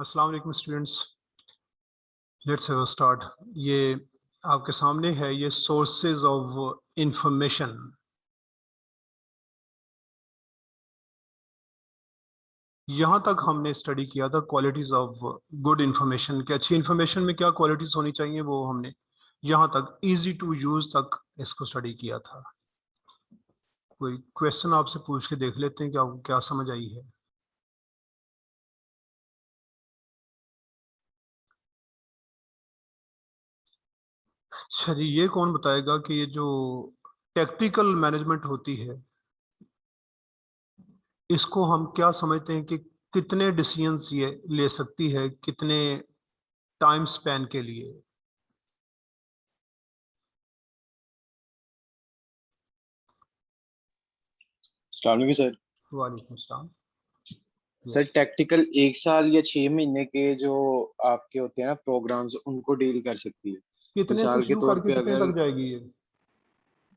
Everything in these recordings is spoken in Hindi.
अस्सलाम वालेकुम students, let's have a start. ये आपके सामने है ये सोर्सेज ऑफ इंफॉर्मेशन। यहाँ तक हमने स्टडी किया था क्वालिटीज ऑफ गुड इंफॉर्मेशन कि अच्छी इंफॉर्मेशन में क्या क्वालिटीज होनी चाहिए, वो हमने यहाँ तक इजी टू यूज तक इसको स्टडी किया था। कोई क्वेश्चन आपसे पूछ के देख लेते हैं कि आपको क्या समझ आई है। अच्छा जी, ये कौन बताएगा कि ये जो टेक्टिकल मैनेजमेंट होती है इसको हम क्या समझते हैं कि कितने डिसीजंस ये ले सकती है, कितने टाइम स्पैन के लिए? अस्सलाम वालेकुम सर। वालेकुम सलाम। सर यस, टैक्टिकल 1 साल या 6 महीने के जो आपके होते हैं ना प्रोग्राम्स, उनको डील कर सकती है। कितने से मिसाल के शुरू तौर करके पे कितने अगर तक जाएगी ये?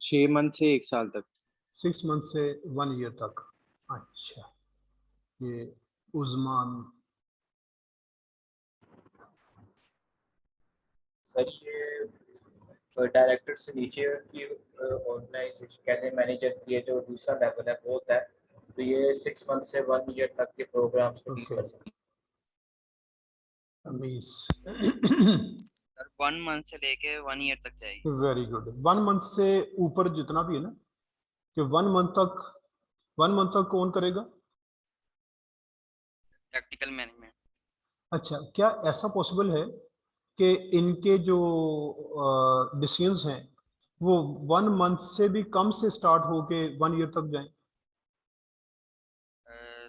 6 मंथ से 1 साल तक। 6 मंथ से 1 ईयर तक। अच्छा, ये उस्मान। सर ये डायरेक्टर से नीचे की ऑर्गेनाइजेशन कहते हैं मैनेजर की जो दूसरा लेवल है वो होता है, तो ये 6 मंथ से 1 ईयर तक के प्रोग्राम्स को डील ओके, कर सकते अमीस। सर 1 मंथ से लेके 1 ईयर तक जाएगी। Very good. 1 मंथ से ऊपर जितना भी है ना, कि 1 मंथ तक कौन करेगा? Practical management. अच्छा, क्या ऐसा पॉसिबल है कि इनके जो डिसीजंस हैं वो 1 मंथ से भी कम से स्टार्ट होके 1 ईयर तक जाएं?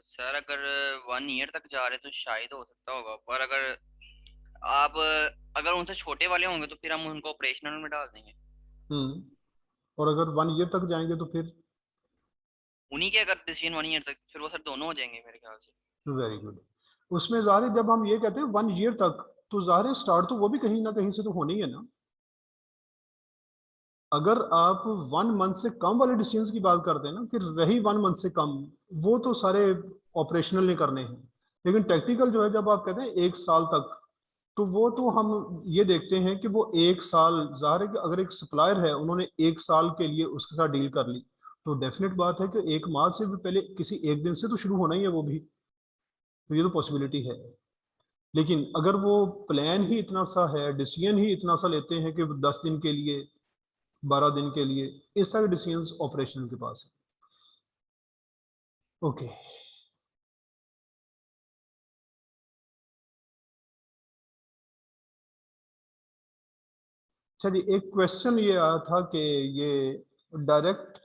सर अगर 1 ईयर तक जा रहे तो शायद हो सकता होगा, पर अगर आप अगर उनसे छोटे वाले होंगे तो फिर हम उनको ऑपरेशनल में डाल देंगे। और अगर 1 ईयर तक जाएंगे तो फिर? उन्हीं के अगर डिसीजन 1 ईयर तक, फिर वो सर दोनों हो जाएंगे मेरे ख्याल से। Very good. उसमें ज़ाहिर है जब हम ये कहते हैं 1 ईयर तक, तो ज़ाहिर है स्टार्ट तो वो भी कहीं ना कहीं से तो होनी ही है ना। अगर आप 1 मंथ से कम वाले डिसीजंस की बात करते हैं ना, कि रही 1 मंथ से कम, वो तो सारे ऑपरेशनल नहीं करने हैं। लेकिन टेक्निकल जो है, जब आप कहते हैं 1 साल तक, तो वो तो हम ये देखते हैं कि वो 1 साल, ज़ाहिर है कि अगर एक सप्लायर है उन्होंने 1 साल के लिए उसके साथ डील कर ली, तो डेफिनेट बात है कि 1 माह से भी पहले किसी एक दिन से तो शुरू होना ही है वो भी। तो ये तो पॉसिबिलिटी है। लेकिन अगर वो प्लान ही इतना सा है, डिसीजन ही इतना सा लेते हैं कि 10 दिन के लिए, 12 दिन के लिए, इस तरह के डिसीजन ऑपरेशन के पास है। ओके, चलिए, एक क्वेश्चन ये आया था कि ये डायरेक्ट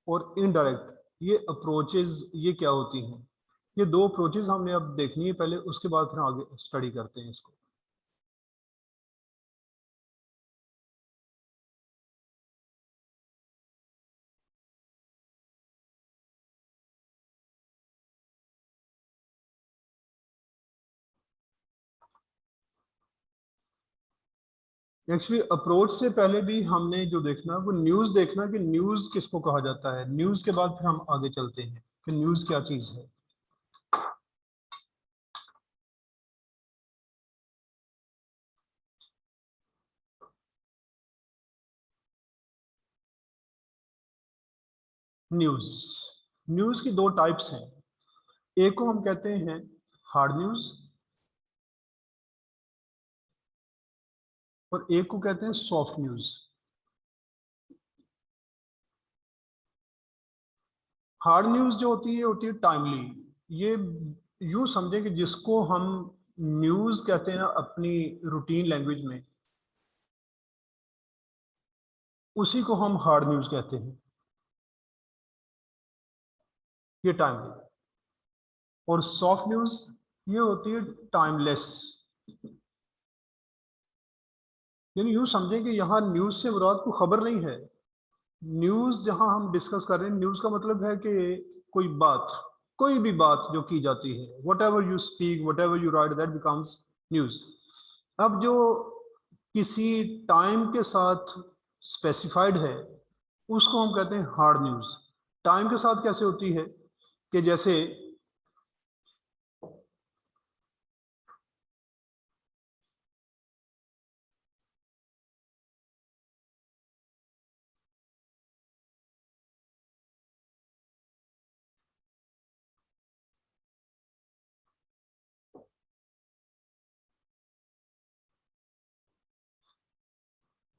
और इनडायरेक्ट ये अप्रोचेस ये क्या होती हैं? ये दो अप्रोचेस हमने अब देखनी है पहले, उसके बाद फिर आगे स्टडी करते हैं इसको। एक्चुअली अप्रोच से पहले भी हमने जो देखना वो न्यूज़ देखना, कि न्यूज़ किसको कहा जाता है। न्यूज़ के बाद फिर हम आगे चलते हैं कि न्यूज़ क्या चीज़ है। न्यूज़, न्यूज़ की दो टाइप्स हैं। एक को हम कहते हैं हार्ड न्यूज़, और एक को कहते हैं सॉफ्ट न्यूज़। हार्ड न्यूज़ जो होती है टाइमली। ये यूं समझे कि जिसको हम न्यूज़ कहते हैं ना अपनी रूटीन लैंग्वेज में, उसी को हम हार्ड न्यूज़ कहते हैं। ये टाइमली। और सॉफ्ट न्यूज़ ये होती है टाइमलेस। यानी यूं समझें कि यहाँ न्यूज़ से मुराद को खबर नहीं है। न्यूज़ जहां हम डिस्कस कर रहे हैं, न्यूज़ का मतलब है कि कोई बात, कोई भी बात जो की जाती है, whatever you speak, what ever you right, that becomes news. अब जो किसी टाइम के साथ स्पेसिफाइड है, उसको हम कहते हैं हार्ड न्यूज़। टाइम के साथ कैसे होती है कि जैसे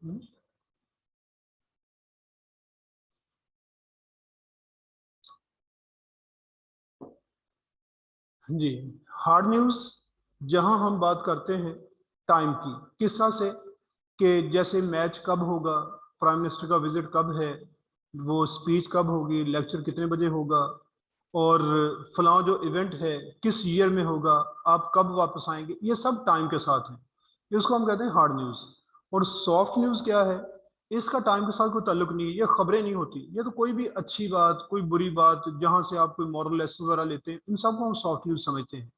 जी, हार्ड न्यूज़ जहां हम बात करते हैं टाइम की, किस तरह से कि जैसे मैच कब होगा, प्राइम मिनिस्टर का विजिट कब है, वो स्पीच कब होगी, लेक्चर कितने बजे होगा, और फलां जो इवेंट है किस ईयर में होगा, आप कब वापस आएंगे, ये सब टाइम के साथ है। इसको हम कहते हैं हार्ड न्यूज़। और सॉफ्ट न्यूज़ क्या है, इसका टाइम के साथ कोई ताल्लुक नहीं है, ये खबरें नहीं होती, ये तो कोई भी अच्छी बात, कोई बुरी बात, जहां से आप कोई मॉरल लेसन वगैरह लेते हैं, इन सबको हम सॉफ्ट न्यूज़ समझते हैं।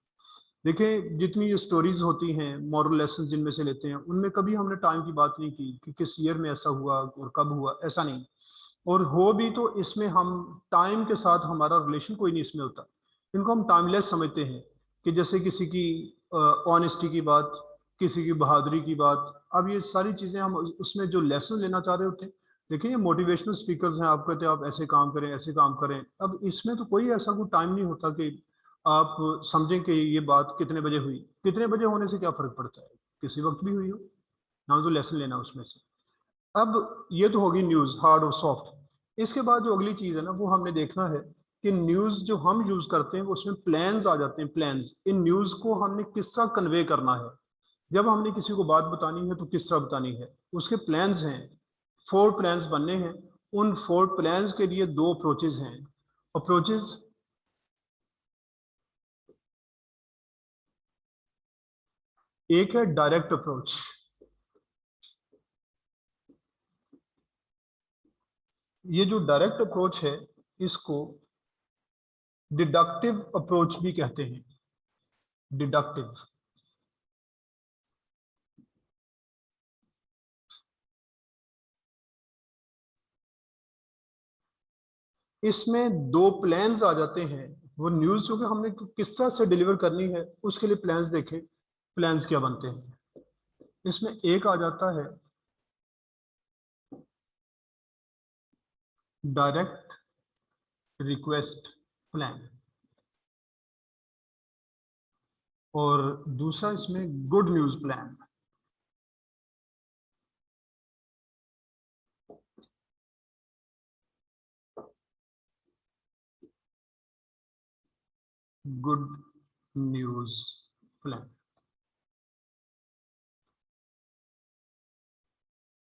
देखिए, जितनी ये स्टोरीज होती हैं, मॉरल लेसन जिनमें से लेते हैं, उनमें कभी हमने टाइम की बात नहीं की कि किस ईयर में ऐसा हुआ और कब हुआ, ऐसा नहीं। और हो भी तो इसमें हम टाइम के साथ हमारा रिलेशन कोई नहीं इसमें होता। इनको हम टाइमलेस समझते हैं कि जैसे किसी की ऑनेस्टी की बात, किसी की बहादुरी की बात। अब ये सारी चीज़ें हम उसमें जो लेसन लेना चाह रहे होते हैं, देखिए ये मोटिवेशनल स्पीकर्स हैं, आप कहते हैं आप ऐसे काम करें, ऐसे काम करें। अब इसमें तो कोई ऐसा कोई टाइम नहीं होता कि आप समझें कि ये बात कितने बजे हुई। कितने बजे होने से क्या फ़र्क पड़ता है, किसी वक्त भी हुई हो, ना तो लेसन लेना उसमें से। अब ये तो होगी न्यूज़ हार्ड और सॉफ्ट। इसके बाद जो अगली चीज़ है ना, वो हमने देखना है कि न्यूज़ जो हम यूज़ करते हैं उसमें प्लान्स आ जाते हैं। प्लान्स, इन न्यूज़ को हमने किस तरह कन्वे करना है, जब हमने किसी को बात बतानी है तो किस तरह बतानी है, उसके प्लान्स हैं। 4 प्लान्स बनने हैं। उन 4 प्लान्स के लिए 2 अप्रोचेज हैं। अप्रोचेज, एक है डायरेक्ट अप्रोच। ये जो डायरेक्ट अप्रोच है, इसको डिडक्टिव अप्रोच भी कहते हैं। डिडक्टिव, इसमें 2 प्लान्स आ जाते हैं। वो न्यूज़ जो कि हमने किस तरह से डिलीवर करनी है, उसके लिए प्लान्स देखें, प्लान्स क्या बनते हैं। इसमें एक आ जाता है डायरेक्ट रिक्वेस्ट प्लान, और दूसरा इसमें good news plan. Good news plan,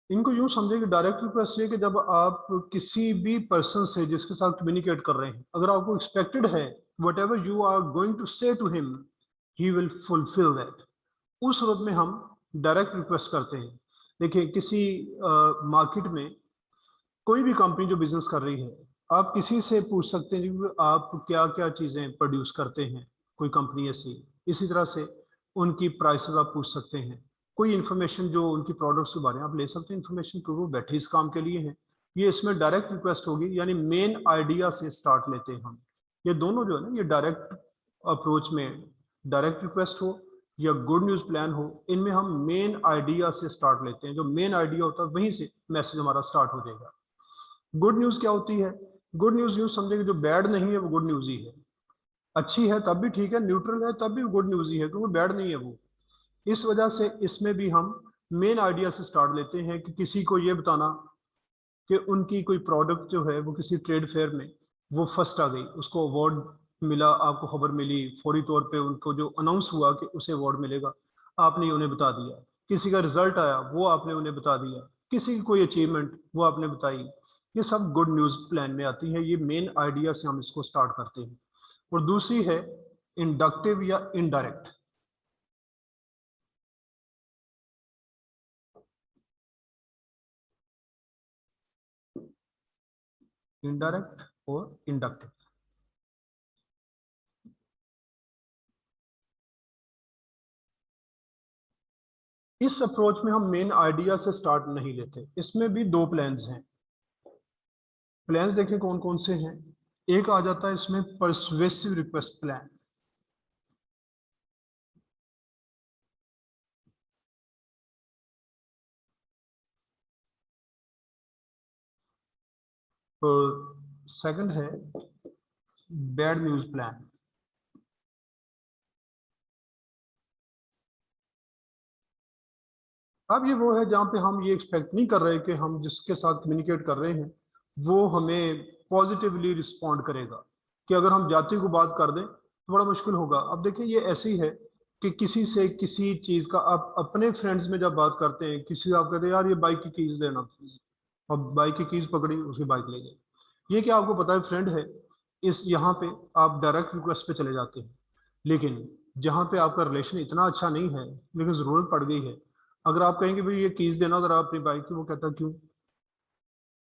इनको यूं समझे कि डायरेक्ट रिक्वेस्ट ये कि जब आप किसी भी पर्सन से जिसके साथ कम्युनिकेट कर रहे हैं, अगर आपको एक्सपेक्टेड है whatever you are going to say to him, he will fulfil that, उस रूप में हम डायरेक्ट रिक्वेस्ट करते हैं। देखिए, किसी मार्केट में कोई भी कंपनी जो बिजनेस कर रही है, आप किसी से पूछ सकते हैं कि आप क्या क्या चीज़ें प्रोड्यूस करते हैं, कोई कंपनी ऐसी। इसी तरह से उनकी प्राइसेस आप पूछ सकते हैं, कोई इन्फॉर्मेशन जो उनकी प्रोडक्ट्स के बारे में आप ले सकते हैं इन्फॉर्मेशन, क्योंकि वो बैठे इस काम के लिए हैं। ये इसमें डायरेक्ट रिक्वेस्ट होगी, यानी मेन आइडिया से स्टार्ट लेते हैं हम। ये दोनों जो है ना, ये डायरेक्ट अप्रोच में, डायरेक्ट रिक्वेस्ट हो या गुड न्यूज़ प्लान हो, इनमें हम मेन आइडिया से स्टार्ट लेते हैं। जो मेन आइडिया होता है वहीं से मैसेज हमारा स्टार्ट हो जाएगा। गुड न्यूज़ क्या होती है? गुड न्यूज़ यूँ समझे कि जो बैड नहीं है वो गुड न्यूज़ ही है, अच्छी है तब भी ठीक है, न्यूट्रल है तब भी गुड न्यूज़ ही है, क्योंकि बैड नहीं है वो। इस वजह से इसमें भी हम मेन आइडिया से स्टार्ट लेते हैं कि किसी को ये बताना कि उनकी कोई प्रोडक्ट जो है वो किसी ट्रेड फेयर में वो फर्स्ट आ गई, उसको अवार्ड मिला, आपको खबर मिली, फौरी तौर पे उनको जो अनाउंस हुआ कि उसे अवार्ड मिलेगा, आपने उन्हें बता दिया। किसी का रिजल्ट आया, वो आपने उन्हें बता दिया। किसी की कोई अचीवमेंट वो आपने बताई। ये सब गुड न्यूज़ प्लान में आती है। ये मेन आइडिया से हम इसको स्टार्ट करते हैं। और दूसरी है इंडक्टिव या इनडायरेक्ट। इनडायरेक्ट और इंडक्टिव, इस अप्रोच में हम मेन आइडिया से स्टार्ट नहीं लेते। इसमें भी 2 प्लान्स हैं। प्लान्स देखें कौन कौन से हैं। एक आ जाता है इसमें परसुएसिव रिक्वेस्ट प्लान। और सेकंड है बैड न्यूज़ प्लान। अब ये वो है जहाँ पे हम ये एक्सपेक्ट नहीं कर रहे कि हम जिसके साथ कम्युनिकेट कर रहे हैं वो हमें पॉजिटिवली रिस्पॉन्ड करेगा, कि अगर हम जाति को बात कर दें तो बड़ा मुश्किल होगा। अब देखिए ये ऐसे ही है कि किसी से किसी चीज़ का आप अपने फ्रेंड्स में जब बात करते हैं, किसी आप कहते हैं यार ये बाइक की कीज देना प्लीज, अब बाइक की कीज पकड़ी, उसकी बाइक ले गए, ये क्या आपको पता है फ्रेंड है, इस यहाँ पे आप डायरेक्ट रिक्वेस्ट पे चले जाते हैं। लेकिन जहाँ पे आपका रिलेशन इतना अच्छा नहीं है लेकिन ज़रूरत पड़ गई है, अगर आप कहेंगे भाई ये कीज देना जरा अपनी बाइक की, वो कहता क्यों,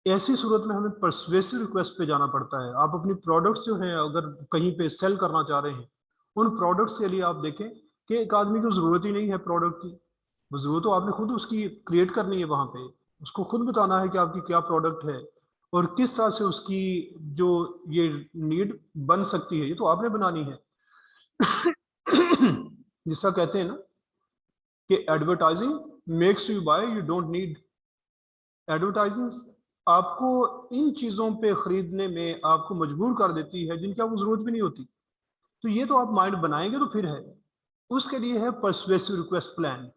ऐसी सूरत में हमें परसुएसिव रिक्वेस्ट पे जाना पड़ता है। आप अपनी प्रोडक्ट्स जो हैं अगर कहीं पे सेल करना चाह रहे हैं, उन प्रोडक्ट्स के लिए आप देखें कि एक आदमी को ज़रूरत ही नहीं है प्रोडक्ट की, वो ज़रूरत तो आपने खुद उसकी क्रिएट करनी है, वहाँ पे उसको खुद बताना है कि आपकी क्या प्रोडक्ट है और किस तरह से उसकी जो ये नीड बन सकती है, ये तो आपने बनानी है। जिसका कहते हैं ना कि advertising makes you buy, you don't need. Advertising आपको इन चीज़ों पे खरीदने में आपको मजबूर कर देती है जिनकी आपको ज़रूरत भी नहीं होती। तो ये तो आप माइंड बनाएंगे तो फिर है, उसके लिए है परसुएसिव रिक्वेस्ट प्लान।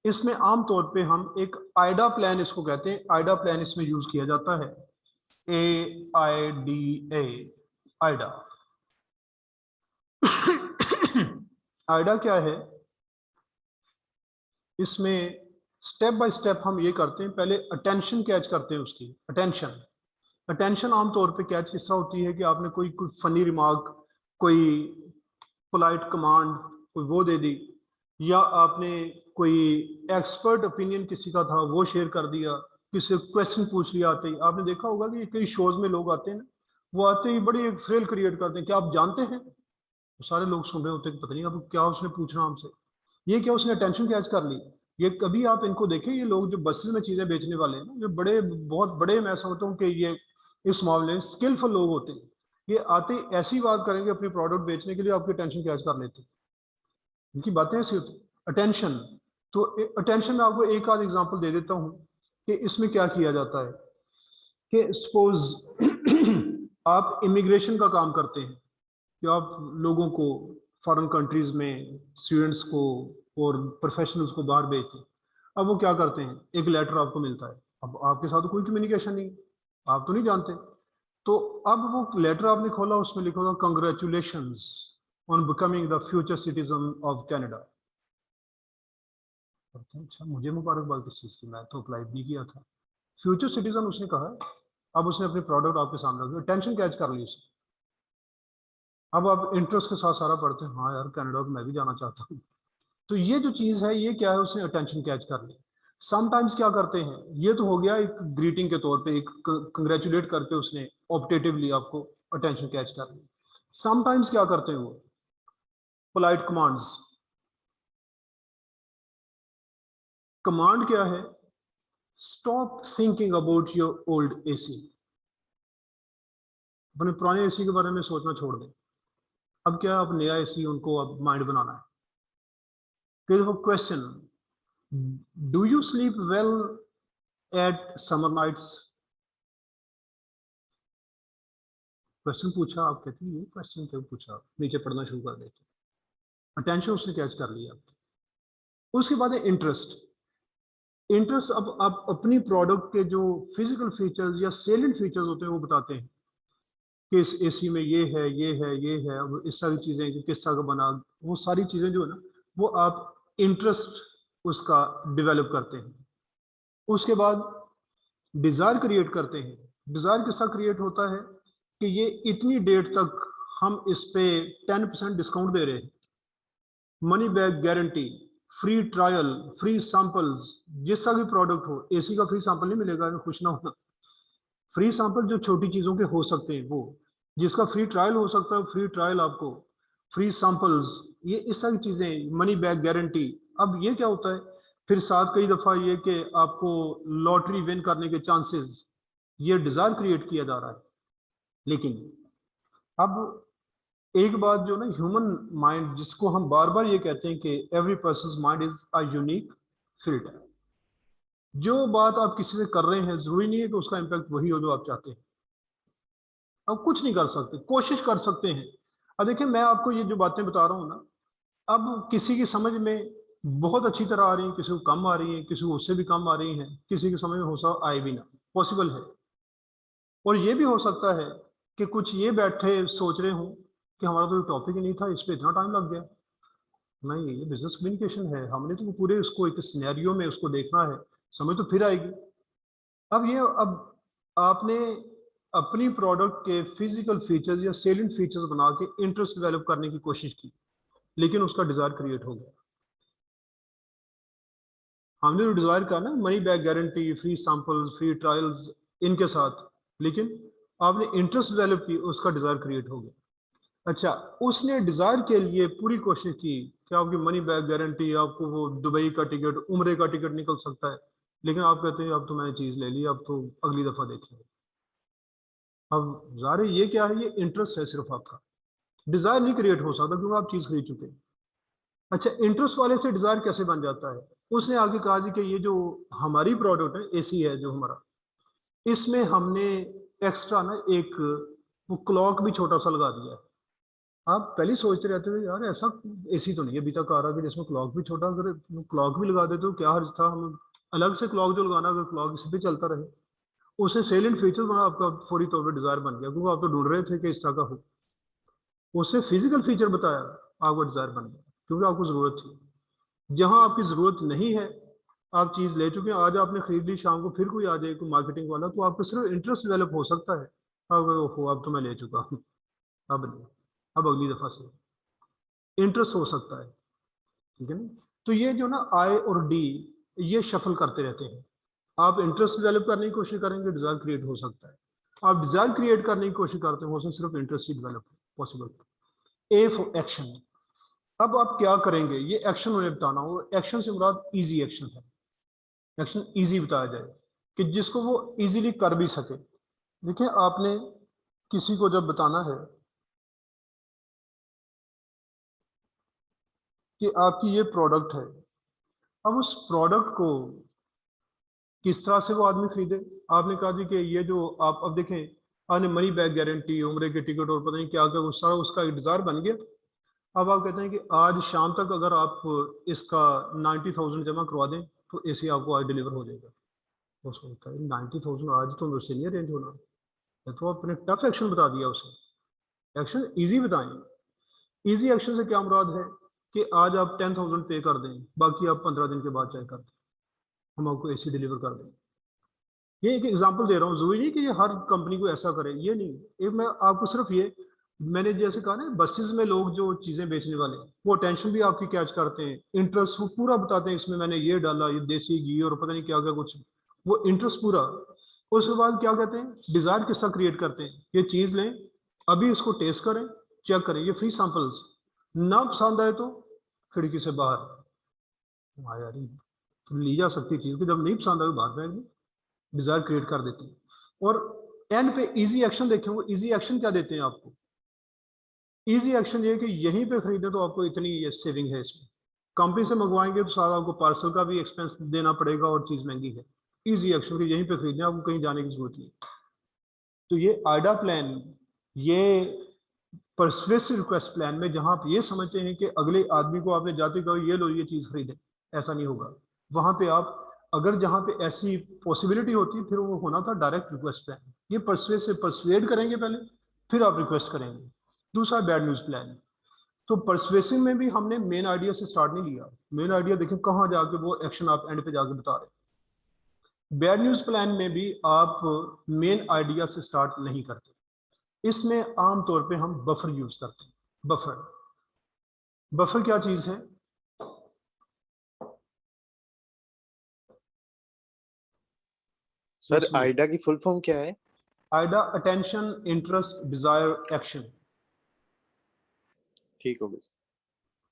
इसमें आमतौर पे हम एक आइडा प्लान इसको कहते हैं, आइडा प्लान इसमें यूज किया जाता है, AIDA, आइडा। आइडा क्या है, इसमें स्टेप बाय स्टेप हम ये करते हैं, पहले अटेंशन कैच करते हैं उसकी, अटेंशन आमतौर पे कैच इस तरह होती है कि आपने कोई फनी रिमार्क, कोई पोलाइट कमांड कोई वो दे दी, या आपने कोई एक्सपर्ट ओपिनियन किसी का था वो शेयर कर दिया, किसी क्वेश्चन पूछ लिया आते ही। आपने देखा होगा कि कई शोज में लोग आते हैं ना, वो आते ही बड़ी एक थ्रिल क्रिएट करते हैं, क्या आप जानते हैं, तो सारे लोग सुन रहे होते हैं पता नहीं अब क्या उसने पूछना हमसे, ये क्या उसने अटेंशन कैच कर ली। ये कभी आप इनको देखें, ये लोग जो बसेस में चीजें बेचने वाले हैं ना, ये बड़े बहुत बड़े, मैं समझता हूँ कि ये इस मामले में स्किलफुल लोग होते हैं, ये आते ऐसी बात करेंगे अपनी प्रोडक्ट बेचने के लिए, आपकी अटेंशन कैच कर लेते हैं, इनकी बातें ऐसी होती। अटेंशन, तो अटेंशन में आपको एक आध एग्जांपल दे देता हूँ कि इसमें क्या किया जाता है कि सपोज आप इमिग्रेशन का काम करते हैं, कि आप लोगों को फॉरेन कंट्रीज में स्टूडेंट्स को और प्रोफेशनल्स को बाहर भेजते हैं। अब वो क्या करते हैं, एक लेटर आपको मिलता है, अब आपके साथ कोई कम्युनिकेशन नहीं, आप तो नहीं जानते, तो अब वो लेटर आपने खोला, उसमें लिखा होगा congratulations on becoming the future citizen of Canada. अच्छा मुझे मुबारकबाद किस चीज़ की, मैं तो अप्लाई भी किया था। फ्यूचर सिटीजन उसने कहा है, अब उसने अपनी प्रोडक्ट आपके सामने रखी, टेंशन कैच कर ली उसने। अब आप इंटरेस्ट के साथ सारा पढ़ते हैं, हाँ यार कनाडा को मैं भी जाना चाहता हूँ। तो ये जो चीज़ है ये क्या है, उसने अटेंशन कैच कर ली। समटाइम्स क्या करते हैं, ये तो हो गया एक ग्रीटिंग के तौर पे, एक कंग्रेचुलेट करके उसने ऑप्टेटिवली आपको अटेंशन कैच कर ली। समटाइम्स क्या करते हैं वो, पोलाइट कमांड्स। कमांड क्या है, stop thinking about your old AC, अपने पुराने एसी के बारे में सोचना छोड़ दें, अब क्या अब नया एसी उनको अब माइंड बनाना है। Question, do you sleep well at summer nights, question पूछा, आप कहते हैं ये क्वेश्चन क्यों पूछा, नीचे पढ़ना शुरू कर देते, अटेंशन उसने कैच कर लिया। उसके बाद है इंटरेस्ट। इंटरेस्ट, अब आप अपनी प्रोडक्ट के जो फिजिकल फीचर्स या सेलेंट फीचर्स होते हैं वो बताते हैं कि इस एसी में ये है, ये है, ये है, अब इस सारी चीज़ें कि किस तरह का बना, वो सारी चीज़ें जो है ना, वो आप इंटरेस्ट उसका डेवलप करते हैं। उसके बाद डिज़ायर क्रिएट करते हैं। डिज़ायर किस तरह क्रिएट होता है कि ये इतनी डेट तक हम इस पे 10% डिस्काउंट दे रहे हैं, money back guarantee, free trial, free samples, जिस तरह की प्रोडक्ट हो, एसी का फ्री सैंपल नहीं मिलेगा, खुश ना होना। फ्री सैंपल जो छोटी चीज़ों के हो सकते हैं, वो जिसका फ्री ट्रायल हो सकता है, फ्री ट्रायल आपको, फ्री सैंपल्स, ये इस तरह की चीज़ें, मनी बैक गारंटी। अब ये क्या होता है फिर साथ, कई दफ़ा ये कि आपको लॉटरी विन करने के चांसेस, ये डिज़ायर क्रिएट किया जा रहा है। लेकिन अब एक बात जो ना, ह्यूमन माइंड, जिसको हम बार बार ये कहते हैं कि every person mind is a unique filter, जो बात आप किसी से कर रहे हैं जरूरी नहीं है कि उसका इम्पैक्ट वही हो जो आप चाहते हैं। अब कुछ नहीं कर सकते, कोशिश कर सकते हैं। अब देखिए मैं आपको ये जो बातें बता रहा हूँ ना, अब किसी की समझ में बहुत अच्छी तरह आ रही हैं, किसी को कम आ रही हैं, किसी को उससे भी कम आ रही हैं, किसी के समझ में हो सकता आए भी ना, पॉसिबल है। और ये भी हो सकता है कि कुछ ये बैठे सोच रहे हों कि हमारा तो टॉपिक ही नहीं था, इस पे इतना टाइम लग गया। नहीं, ये बिजनेस कम्युनिकेशन है, हमने तो पूरे उसको एक सिनेरियो में उसको देखना है, समझ तो फिर आएगी। अब आपने अपनी प्रोडक्ट के फिजिकल फीचर्स या सेलिंग फीचर्स बना के इंटरेस्ट डेवलप करने की कोशिश की, लेकिन उसका डिजायर क्रिएट हो गया। हमने जो डिजायर करा ना, money back guarantee, free samples, free trials इनके साथ, लेकिन आपने इंटरेस्ट डेवलप की, उसका डिजायर क्रिएट हो गया। अच्छा, उसने डिजायर के लिए पूरी कोशिश की कि आपकी मनी बैक गारंटी, आपको वो दुबई का टिकट, उम्रे का टिकट निकल सकता है, लेकिन आप कहते हैं अब तो मैंने चीज ले ली, अब तो अगली दफा देखेंगे। अब ज़ाहिर है ये क्या है, ये इंटरेस्ट है सिर्फ आपका, डिजायर नहीं क्रिएट हो सकता क्योंकि आप चीज खरीद चुके हैं। अच्छा, इंटरेस्ट वाले से डिजायर कैसे बन जाता है? उसने आगे कहा जी कि ये जो हमारी प्रोडक्ट है, एसी है जो हमारा, इसमें हमने एक्स्ट्रा ना एक वो क्लॉक भी छोटा सा लगा दिया है। आप पहले सोचते रहते थे यार ऐसा एसी तो नहीं अभी तक आ रहा कि जिसमें क्लॉक भी छोटा, अगर क्लॉक भी लगा देते तो क्या हर्ज था, हम अलग से क्लॉक जो लगाना, अगर क्लॉक इस पे चलता रहे। उसे सेलेंट फीचर बना, आपका फौरी तौर पर डिजायर बन गया, क्योंकि आप तो ढूंढ रहे थे कि इस तरह का हो। उसे फिजिकल फीचर बताया, आपका डिजायर बन गया, क्योंकि आपको जरूरत थी। जहां आपकी जरूरत नहीं है, आप चीज ले चुके हैं, आज आपने खरीद ली, शाम को फिर कोई आ जाए, कोई मार्केटिंग वाला, तो आपको सिर्फ इंटरेस्ट डेवलप हो सकता है, अगर हो अब तो मैं ले चुका हूँ, अब नहीं, अब अगली दफा से इंटरेस्ट हो सकता है। ठीक है ना? तो ये जो ना आई और डी, ये शफल करते रहते हैं। आप इंटरेस्ट डेवलप करने की कोशिश करेंगे, डिजायर क्रिएट हो सकता है। आप डिजायर क्रिएट करने की कोशिश करते हो, उसमें सिर्फ interest he develop possible. A for action. अब आप क्या करेंगे, ये एक्शन उन्हें बताना हो। एक्शन से मुराद इजी एक्शन है, एक्शन इजी बताया जाए कि जिसको वो इजीली कर भी सके। देखिए, आपने किसी को जब बताना है कि आपकी ये प्रोडक्ट है, अब उस प्रोडक्ट को किस तरह से वो आदमी खरीदे। आपने कहा जी कि ये जो आप अब देखें, आपने मनी बैक गारंटी, उम्रे के टिकट और पता नहीं क्या क्या, सारा उसका एक डिजायर बन गया। अब आप कहते हैं कि आज शाम तक अगर आप इसका 90,000 जमा करवा दें तो एसी आपको आज डिलीवर हो जाएगा। वो सोचता है 90,000 आज तो मुझसे नहीं अरेंज होना। तो आपने टफ एक्शन बता दिया उसे, एक्शन इजी बताएं। इजी एक्शन से क्या मुराद है कि आज आप 10,000 पे कर दें, बाकी आप 15 दिन के बाद चाहे कर दें, हम आपको एसी डिलीवर कर दें। ये एक एग्जांपल दे रहा हूँ, जरूरी नहीं कि ये हर कंपनी को ऐसा करे, ये नहीं। एक मैं आपको सिर्फ ये, मैंने जैसे कहा ना, बसेस में लोग जो चीजें बेचने वाले हैं, वो टेंशन भी आपकी कैच करते हैं, इंटरेस्ट वो पूरा बताते हैं, इसमें मैंने ये डाला, ये देसी घी और पता नहीं क्या क्या कुछ, वो इंटरेस्ट पूरा। उसके बाद क्या कहते हैं, डिजायर किसका क्रिएट करते हैं, ये चीज लें, अभी इसको टेस्ट करें, चेक करें, ये फ्री सैंपल्स, ना पसंद आए तो खिड़की से बाहर। हाँ यार, ये तो ली जा सकती चीज कि जब नहीं पसंद आए तो बाहर फेंक दें, डिजायर क्रिएट कर देते हैं। और एंड पे इजी एक्शन देखें, वो इजी एक्शन क्या देते हैं आपको। इजी एक्शन ये कि यहीं पे खरीदें तो आपको इतनी ये सेविंग है इसमें, कंपनी से मंगवाएंगे तो सारा आपको पार्सल का भी एक्सपेंस देना पड़ेगा और चीज महंगी है। इजी एक्शन कि यहीं पे खरीदें, आपको कहीं जाने की जरूरत नहीं। तो ये आइडा प्लान, ये परसुएसिव रिक्वेस्ट प्लान में जहां आप ये समझते हैं कि अगले आदमी को आपने जाते कहो ये लो ये चीज खरीदे, ऐसा नहीं होगा। वहां पे आप, अगर जहां पे ऐसी पॉसिबिलिटी होती फिर वो होना था डायरेक्ट रिक्वेस्ट प्लान। ये परसुएसिव, परसुएड करेंगे पहले, फिर आप रिक्वेस्ट करेंगे। दूसरा बैड न्यूज प्लान। तो परसुएसिव में भी हमने मेन आइडिया से स्टार्ट नहीं लिया, मेन आइडिया देखें कहाँ जाके वो एक्शन आप एंड पे जाके बता रहे। बैड न्यूज प्लान में भी आप मेन आइडिया से स्टार्ट नहीं करते, इसमें आमतौर पे हम बफर यूज करते हैं। बफर, बफर क्या चीज है? सर आइडा की फुल फॉर्म क्या है? AIDA attention, interest, desire, action. ठीक हो गया,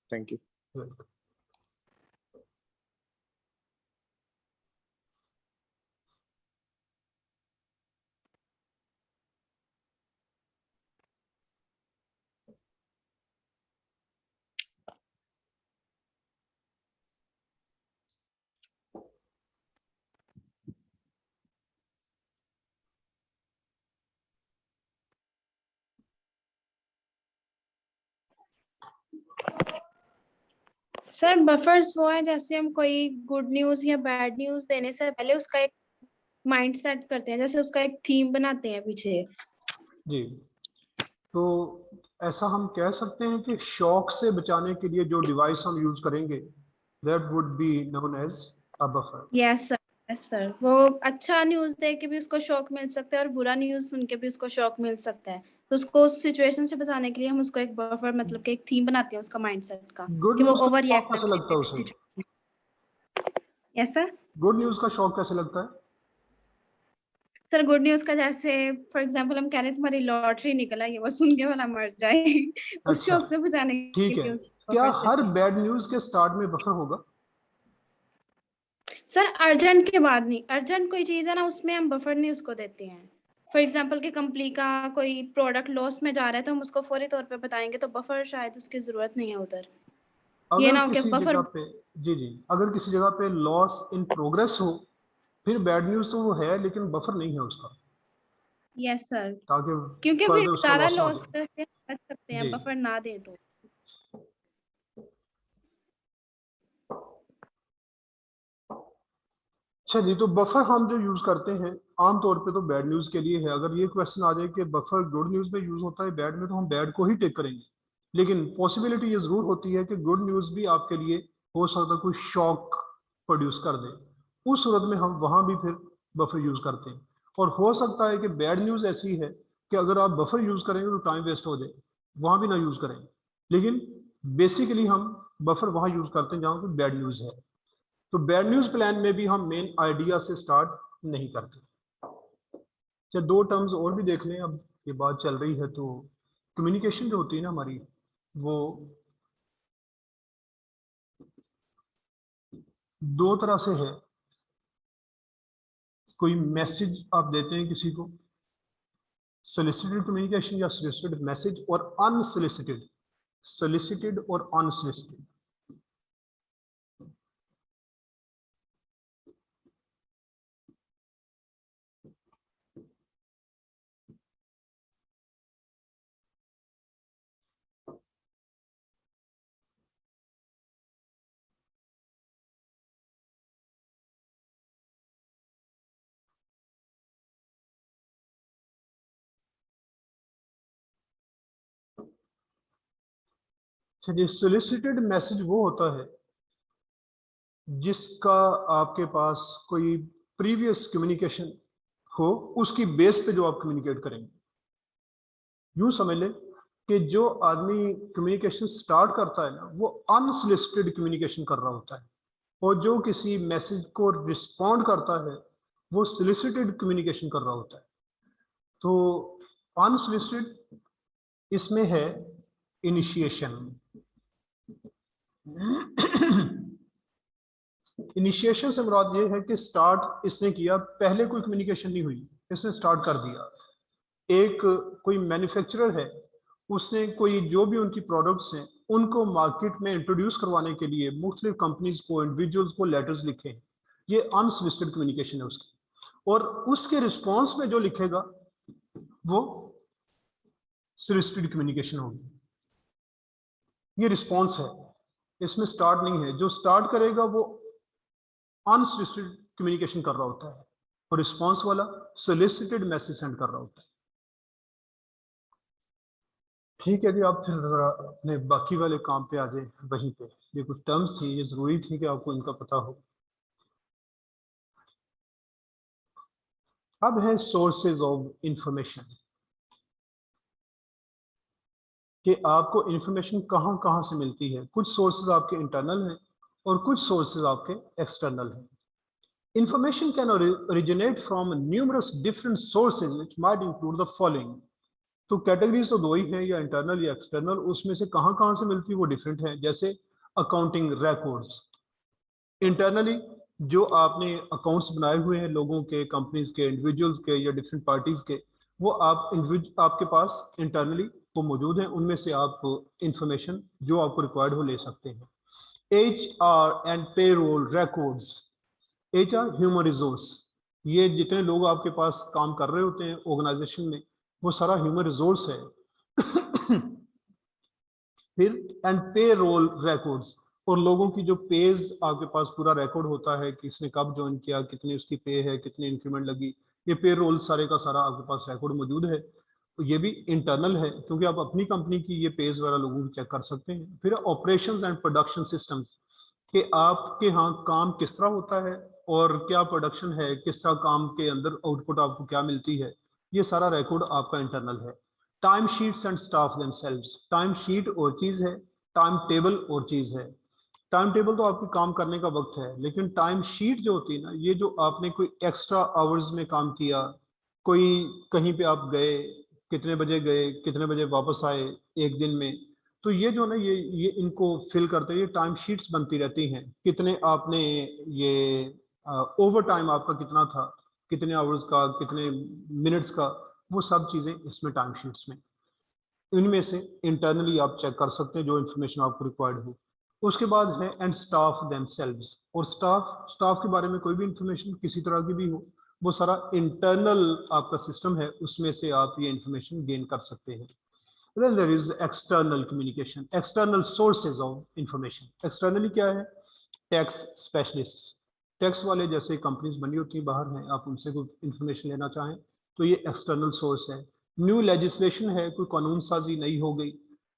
थैंक यू। सर बफर्स वो है जैसे हम कोई गुड न्यूज या बैड न्यूज देने से पहले उसका एक माइंड सेट करते हैं, जैसे उसका एक थीम बनाते हैं पीछे। जी, तो ऐसा हम कह सकते हैं कि शॉक से बचाने के लिए जो डिवाइस हम यूज करेंगे that would be known as a buffer. Yes sir, yes sir. वो अच्छा न्यूज दे के भी उसको शॉक मिल सकता है और बुरा न्यूज सुन के भी उसको शॉक मिल सकता है, तो उसको उस सिचुएशन से बचाने के लिए हम उसको एक बफर मतलब कि एक थीम बनाते हैं उसका माइंडसेट का, गुड कि वो न्यूज का ओवर शौक रिएक्ट कैसे लगता है उसे? Situation. Yes sir. Good news का शौक कैसे लगता है? सर गुड न्यूज का जैसे फॉर एग्जांपल हम कह रहे हैं तुम्हारी लॉटरी निकला, ये वो सुन के वाला मर जाए उस अच्छा, शौक से बचाने के ठीक है। लिए उस क्या बफर से हर थे। बैड न्यूज के स्टार्ट में बफर होगा? सर अर्जेंट के बाद नहीं, अर्जेंट कोई चीज है ना उसमें हम बफर नहीं उसको देते हैं। फॉर एग्जांपल कि कंपनी का कोई प्रोडक्ट लॉस में जा रहा है तो हम उसको फौरी तौर पे बताएंगे, तो बफर शायद उसकी जरूरत नहीं है उधर। ये अगर ना हो कि किसी बफर। जगह पे, जी जी, अगर किसी जगह पे लॉस इन प्रोग्रेस हो फिर बैड न्यूज तो वो है लेकिन बफर नहीं है उसका, यस सर, ताकि क्योंकि फिर फर्दर उसका ज्यादा लॉस ना हो लॉस जाए। से बच सकते हैं जी, बफर ना दे तो। अच्छा जी, तो बफर हम जो यूज करते हैं आमतौर पे तो बैड न्यूज के लिए है। अगर ये क्वेश्चन आ जाए कि बफर गुड न्यूज में यूज होता है बैड में, तो हम बैड को ही टेक करेंगे। लेकिन पॉसिबिलिटी ये जरूर होती है कि गुड न्यूज भी आपके लिए हो सकता है कोई शॉक प्रोड्यूस कर दे, उस सूरत में हम वहां भी फिर बफर यूज करते हैं। और हो सकता है कि बैड न्यूज ऐसी है कि अगर आप बफर यूज करेंगे तो टाइम वेस्ट हो जाए, वहां भी ना यूज करें। लेकिन बेसिकली हम बफर वहां यूज करते हैं जहां कोई बैड न्यूज है। तो बैड न्यूज प्लान में भी हम मेन आइडिया से स्टार्ट नहीं करते। अच्छा, दो टर्म्स और भी देख लें, अब ये बात चल रही है तो कम्युनिकेशन जो होती है ना हमारी, वो दो तरह से है। कोई मैसेज आप देते हैं किसी को, सोलिसिटेड कम्युनिकेशन या सोलिसिटेड मैसेज, और अनसोलिसिटेड, सोलिसिटेड और अनसोलिसिटेड। चलिए, सोलिसिटेड मैसेज वो होता है जिसका आपके पास कोई प्रीवियस कम्युनिकेशन हो, उसकी बेस पे जो आप कम्युनिकेट करेंगे। यूं समझ लें कि जो आदमी कम्युनिकेशन स्टार्ट करता है ना, वो अनसोलिसिटेड कम्युनिकेशन कर रहा होता है, और जो किसी मैसेज को रिस्पॉन्ड करता है वो सोलिसिटेड कम्युनिकेशन कर रहा होता है। तो अनसोलिसिटेड इसमें है इनिशिएशन। इनिशिएशन से मुराद ये है कि स्टार्ट इसने किया, पहले कोई कम्युनिकेशन नहीं हुई, इसने स्टार्ट कर दिया। एक कोई मैन्युफैक्चरर है, उसने कोई जो भी उनकी प्रोडक्ट्स हैं उनको मार्केट में इंट्रोड्यूस करवाने के लिए मुख्तलिफ कंपनीज को, इंडिविजुअल्स को लेटर्स लिखे, ये अनसोलिसिटेड कम्युनिकेशन है उसकी। और उसके रिस्पॉन्स में जो लिखेगा वो सोलिसिटेड कम्युनिकेशन होगी। ये रिस्पॉन्स है, इसमें स्टार्ट नहीं है। जो स्टार्ट करेगा वो अनसोलिसिटेड कम्युनिकेशन कर रहा होता है, और रिस्पॉन्स वाला सोलिसिटेड मैसेज सेंड कर रहा होता है। ठीक है जी, आप फिर जरा अपने बाकी वाले काम पे आ जाए वहीं पे। ये कुछ टर्म्स थी, ये जरूरी थी कि आपको इनका पता हो। अब है सोर्सेज ऑफ इंफॉर्मेशन, कि आपको इंफॉर्मेशन कहाँ कहाँ से मिलती है। कुछ सोर्सेज आपके इंटरनल हैं और कुछ सोर्सेज आपके एक्सटर्नल हैं। Information can originate from numerous different sources which might include the following. तो कैटेगरीज तो दो ही हैं, या इंटरनल या एक्सटर्नल। उसमें से कहाँ कहाँ से मिलती है वो डिफरेंट है। जैसे अकाउंटिंग रिकॉर्ड्स, इंटरनली जो आपने अकाउंट्स बनाए हुए हैं लोगों के, कंपनीज के, इंडिविजुअल्स के या डिफरेंट पार्टीज के, वो आपके पास इंटरनली वो मौजूद हैं। उनमें से आप इंफॉर्मेशन जो आपको रिक्वायर्ड हो ले सकते हैं। HR and payroll records, HR human resource, ये जितने लोग आपके पास काम कर रहे होते हैं ऑर्गेनाइजेशन में, वो सारा ह्यूमन रिसोर्स है। फिर एंड पेरोल रिकॉर्ड्स, और लोगों की जो पेज आपके पास पूरा रिकॉर्ड होता है कि इसने कब ज्वाइन किया, कितनी उसकी पे है, कितनी इंक्रीमेंट लगी, ये पे रोल सारे का सारा आपके पास रिकॉर्ड मौजूद है। तो ये भी इंटरनल है क्योंकि आप अपनी कंपनी की ये पेज वगैरह लोगों की चेक कर सकते हैं। फिर ऑपरेशंस एंड प्रोडक्शन सिस्टम्स कि आपके यहाँ काम किस तरह होता है और क्या प्रोडक्शन है, किस तरह काम के अंदर आउटपुट आपको क्या मिलती है, ये सारा रिकॉर्ड आपका इंटरनल है। Time sheets and staff themselves, time sheet और चीज़ है, टाइम टेबल और चीज़ है। टाइम टेबल तो आपके काम करने का वक्त है, लेकिन टाइम शीट जो होती है ना, ये जो आपने कोई एक्स्ट्रा आवर्स में काम किया, कोई कहीं पे आप गए, कितने बजे गए, कितने बजे वापस आए एक दिन में, तो ये जो ना ये इनको फिल करते हैं, ये टाइम शीट्स बनती रहती हैं। कितने आपने ये ओवर टाइम आपका कितना था, कितने आवर्स का, कितने मिनट्स का, वो सब चीज़ें इसमें टाइम शीट्स में, इनमें से इंटरनली आप चेक कर सकते हैं जो इन्फॉर्मेशन आपको रिक्वायर्ड हो। उसके बाद है एंड स्टाफ देमसेल्व्स, और स्टाफ के बारे में कोई भी इंफॉर्मेशन किसी तरह की भी हो, वो सारा इंटरनल आपका सिस्टम है, उसमें से आप ये इंफॉर्मेशन गेन कर सकते हैं। Then there is external communication, external sources of information. Externally क्या है? टैक्स स्पेशलिस्ट, टैक्स वाले जैसे कंपनीज बनी होती हैं बाहर हैं, आप उनसे कोई इंफॉर्मेशन लेना चाहें तो ये एक्सटर्नल सोर्स है। न्यू लेजिस्लेशन है, कोई कानून साजी नई हो गई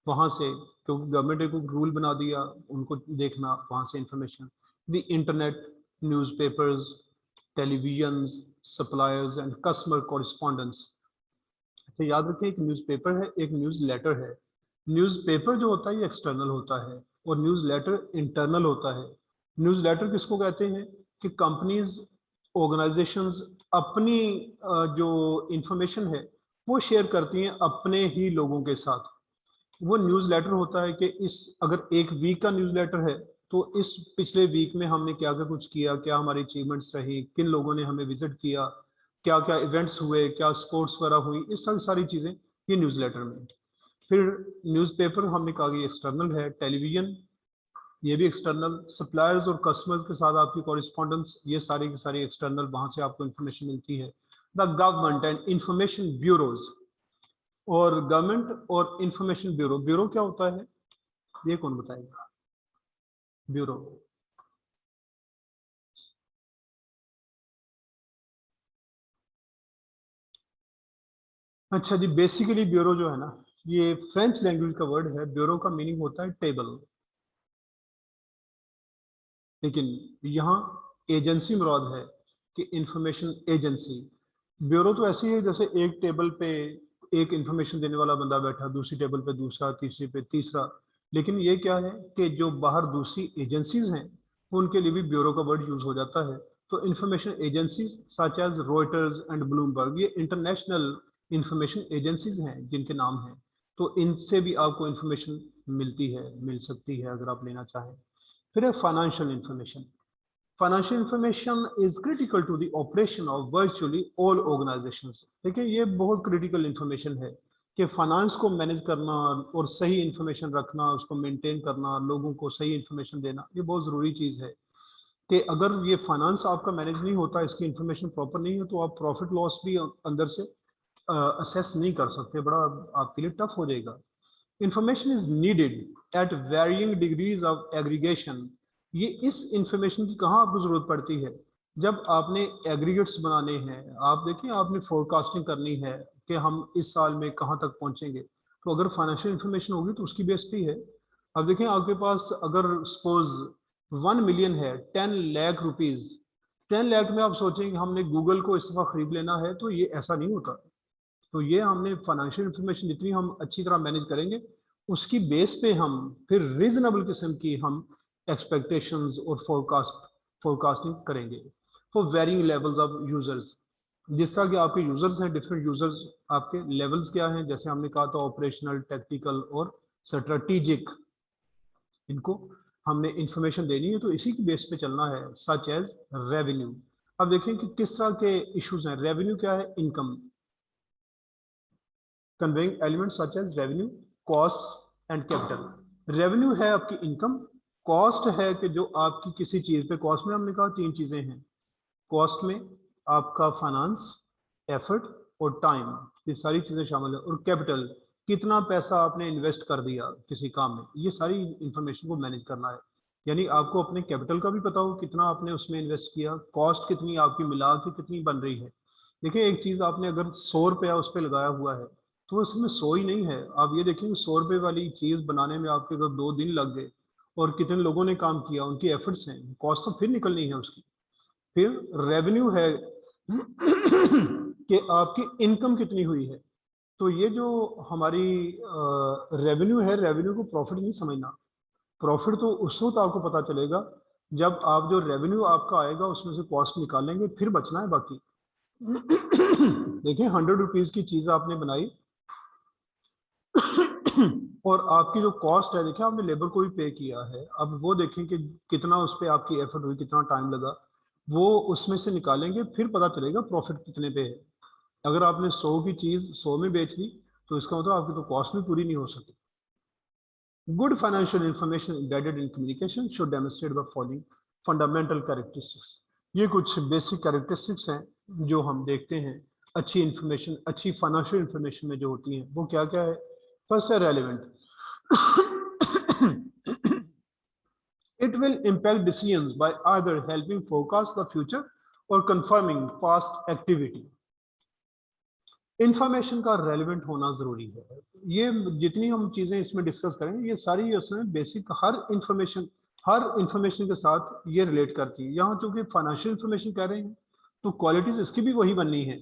वहाँ से, क्योंकि गवर्नमेंट ने कोई रूल बना दिया, उनको देखना वहाँ से information. The internet, newspapers, television, suppliers and customer correspondence. तो याद रखें, एक न्यूज़पेपर है, एक न्यूज़ लेटर है। न्यूज़पेपर जो होता है ये एक्सटर्नल होता है और न्यूज़ लेटर इंटरनल होता है। न्यूज़ लेटर किसको कहते हैं कि कंपनीज, ऑर्गेनाइजेशंस अपनी जो इंफॉर्मेशन है वो शेयर करती हैं अपने ही लोगों के साथ। वो न्यूज़ लेटर होता है कि इस अगर एक वीक का न्यूज़ लेटर है तो इस पिछले वीक में हमने क्या क्या कुछ किया, क्या हमारी अचीवमेंट्स रही, किन लोगों ने हमें विजिट किया, क्या क्या इवेंट्स हुए, क्या स्पोर्ट्स वगैरह हुई, ये सारी चीज़ें ये न्यूज़लेटर में। फिर न्यूज़पेपर हमने कहा कि एक्सटर्नल है। टेलीविज़न ये भी एक्सटर्नल। सप्लायर्स और कस्टमर्स के साथ आपकी कॉरेस्पॉन्डेंस, ये सारी की सारी एक्सटर्नल, वहाँ से आपको इन्फॉर्मेशन मिलती है। The government and information bureaus, और गवर्नमेंट और इंफॉर्मेशन ब्यूरो, ब्यूरो क्या होता है ये कौन बताएगा? ब्यूरो अच्छा जी, बेसिकली ब्यूरो जो है ना, ये फ्रेंच लैंग्वेज का वर्ड है। ब्यूरो का मीनिंग होता है टेबल, लेकिन यहाँ एजेंसी मुराद है कि इंफॉर्मेशन एजेंसी। ब्यूरो तो ऐसी है जैसे एक टेबल पे एक इंफॉर्मेशन देने वाला बंदा बैठा, दूसरी टेबल पे दूसरा, तीसरी पे तीसरा। लेकिन ये क्या है कि जो बाहर दूसरी एजेंसीज हैं उनके लिए भी ब्यूरो का वर्ड यूज हो जाता है। तो information agencies such as Reuters and Bloomberg, ये इंटरनेशनल इंफॉर्मेशन एजेंसीज हैं जिनके नाम हैं। तो इनसे भी आपको इंफॉर्मेशन मिलती है, मिल सकती है अगर आप लेना चाहें। फिर है financial information. Financial information is critical to the operation of virtually all organisations. देखिए ये बहुत क्रिटिकल इंफॉर्मेशन है कि फाइनेंस को मैनेज करना और सही इंफॉर्मेशन रखना, उसको मेंटेन करना, लोगों को सही इंफॉर्मेशन देना, ये बहुत ज़रूरी चीज़ है। कि अगर ये फाइनेंस आपका मैनेज नहीं होता, इसकी इंफॉर्मेशन प्रॉपर नहीं है, तो आप प्रॉफिट लॉस भी अंदर से असेस नहीं कर सकते, बड़ा आपके लिए टफ हो जाएगा। Information is needed at varying degrees of aggregation. ये इस इंफॉर्मेशन की कहाँ आपको ज़रूरत पड़ती है? जब आपने एग्रीगेट्स बनाने हैं, आप देखिए आपने फोरकास्टिंग करनी है कि हम इस साल में कहाँ तक पहुँचेंगे, तो अगर फाइनेंशियल इंफॉर्मेशन होगी तो उसकी बेस पे है। अब देखें आपके पास अगर सपोज 1 मिलियन है, 10 लाख रुपीज़, 10 लाख में आप सोचेंगे हमने गूगल को इस दफ़ा खरीद लेना है, तो ये ऐसा नहीं होता। तो ये हमने फाइनेंशियल इंफॉर्मेशन जितनी हम अच्छी तरह मैनेज करेंगे, उसकी बेस पे हम फिर रीजनेबल किस्म की हम एक्सपेक्टेशंस और फोरकास्टिंग करेंगे for varying levels of users. जिस तरह के आपके यूजर्स हैं, डिफरेंट यूजर्स, आपके लेवल्स क्या हैं, जैसे हमने कहा था ऑपरेशनल, टेक्निकल और स्ट्रेटेजिक, इनको हमने इंफॉर्मेशन देनी है, तो इसी की बेस पे चलना है। Such as revenue. अब देखें कि किस तरह के इश्यूज हैं। रेवेन्यू क्या है? Income, conveying elements such as revenue, cost and capital. Revenue है आपकी इनकम, कॉस्ट है कि जो आपकी किसी चीज़ पे, कॉस्ट में हमने कहा 3 चीज़ें हैं। कॉस्ट में आपका फाइनेंस, एफर्ट और टाइम, ये सारी चीज़ें शामिल है। और कैपिटल, कितना पैसा आपने इन्वेस्ट कर दिया किसी काम में, ये सारी इंफॉर्मेशन को मैनेज करना है। यानी आपको अपने कैपिटल का भी पता हो कितना आपने उसमें इन्वेस्ट किया, कॉस्ट कितनी आपकी मिला के कितनी बन रही है। देखिए एक चीज आपने अगर 100 रुपया उस पर लगाया हुआ है तो उसमें 100 ही नहीं है, आप ये देखेंगे 100 रुपये वाली चीज बनाने में आपके अगर 2 दिन लग गए और कितने लोगों ने काम किया, उनकी एफर्ट्स हैं, कॉस्ट तो फिर निकलनी है उसकी। फिर रेवेन्यू है कि आपकी इनकम कितनी हुई है। तो ये जो हमारी रेवेन्यू है, रेवेन्यू को प्रॉफिट नहीं समझना। प्रॉफिट तो उस वक्त आपको पता चलेगा जब आप जो रेवेन्यू आपका आएगा उसमें से कॉस्ट निकालेंगे, फिर बचना है बाकी। देखिए 100 रुपीज की चीज आपने बनाई और आपकी जो कॉस्ट है, देखिए आपने लेबर को भी पे किया है, अब वो देखें कि कितना उस पर आपकी एफर्ट हुई, कितना टाइम लगा, वो उसमें से निकालेंगे, फिर पता चलेगा प्रॉफिट कितने पे है। अगर आपने 100 की चीज 100 में बेच ली तो इसका मतलब आपकी तो कॉस्ट भी पूरी नहीं हो सकी। Good financial information embedded in communication should demonstrate the following fundamental characteristics। ये कुछ बेसिक कैरेक्टरिस्टिक्स हैं जो हम देखते हैं अच्छी इंफॉर्मेशन, अच्छी फाइनेंशियल इंफॉर्मेशन में जो होती हैं। वो क्या क्या है? फर्स्ट है relevant. It will impact decisions by either helping forecast the future or confirming past activity। Information का रेलेवेंट होना जरूरी है। ये जितनी हम चीजें इसमें डिस्कस करेंगे ये सारी उसमें बेसिक हर इंफॉर्मेशन के साथ ये रिलेट करती है। यहाँ चूंकि फाइनेंशियल इंफॉर्मेशन कह रहे हैं तो क्वालिटीज इसकी भी वही बननी है।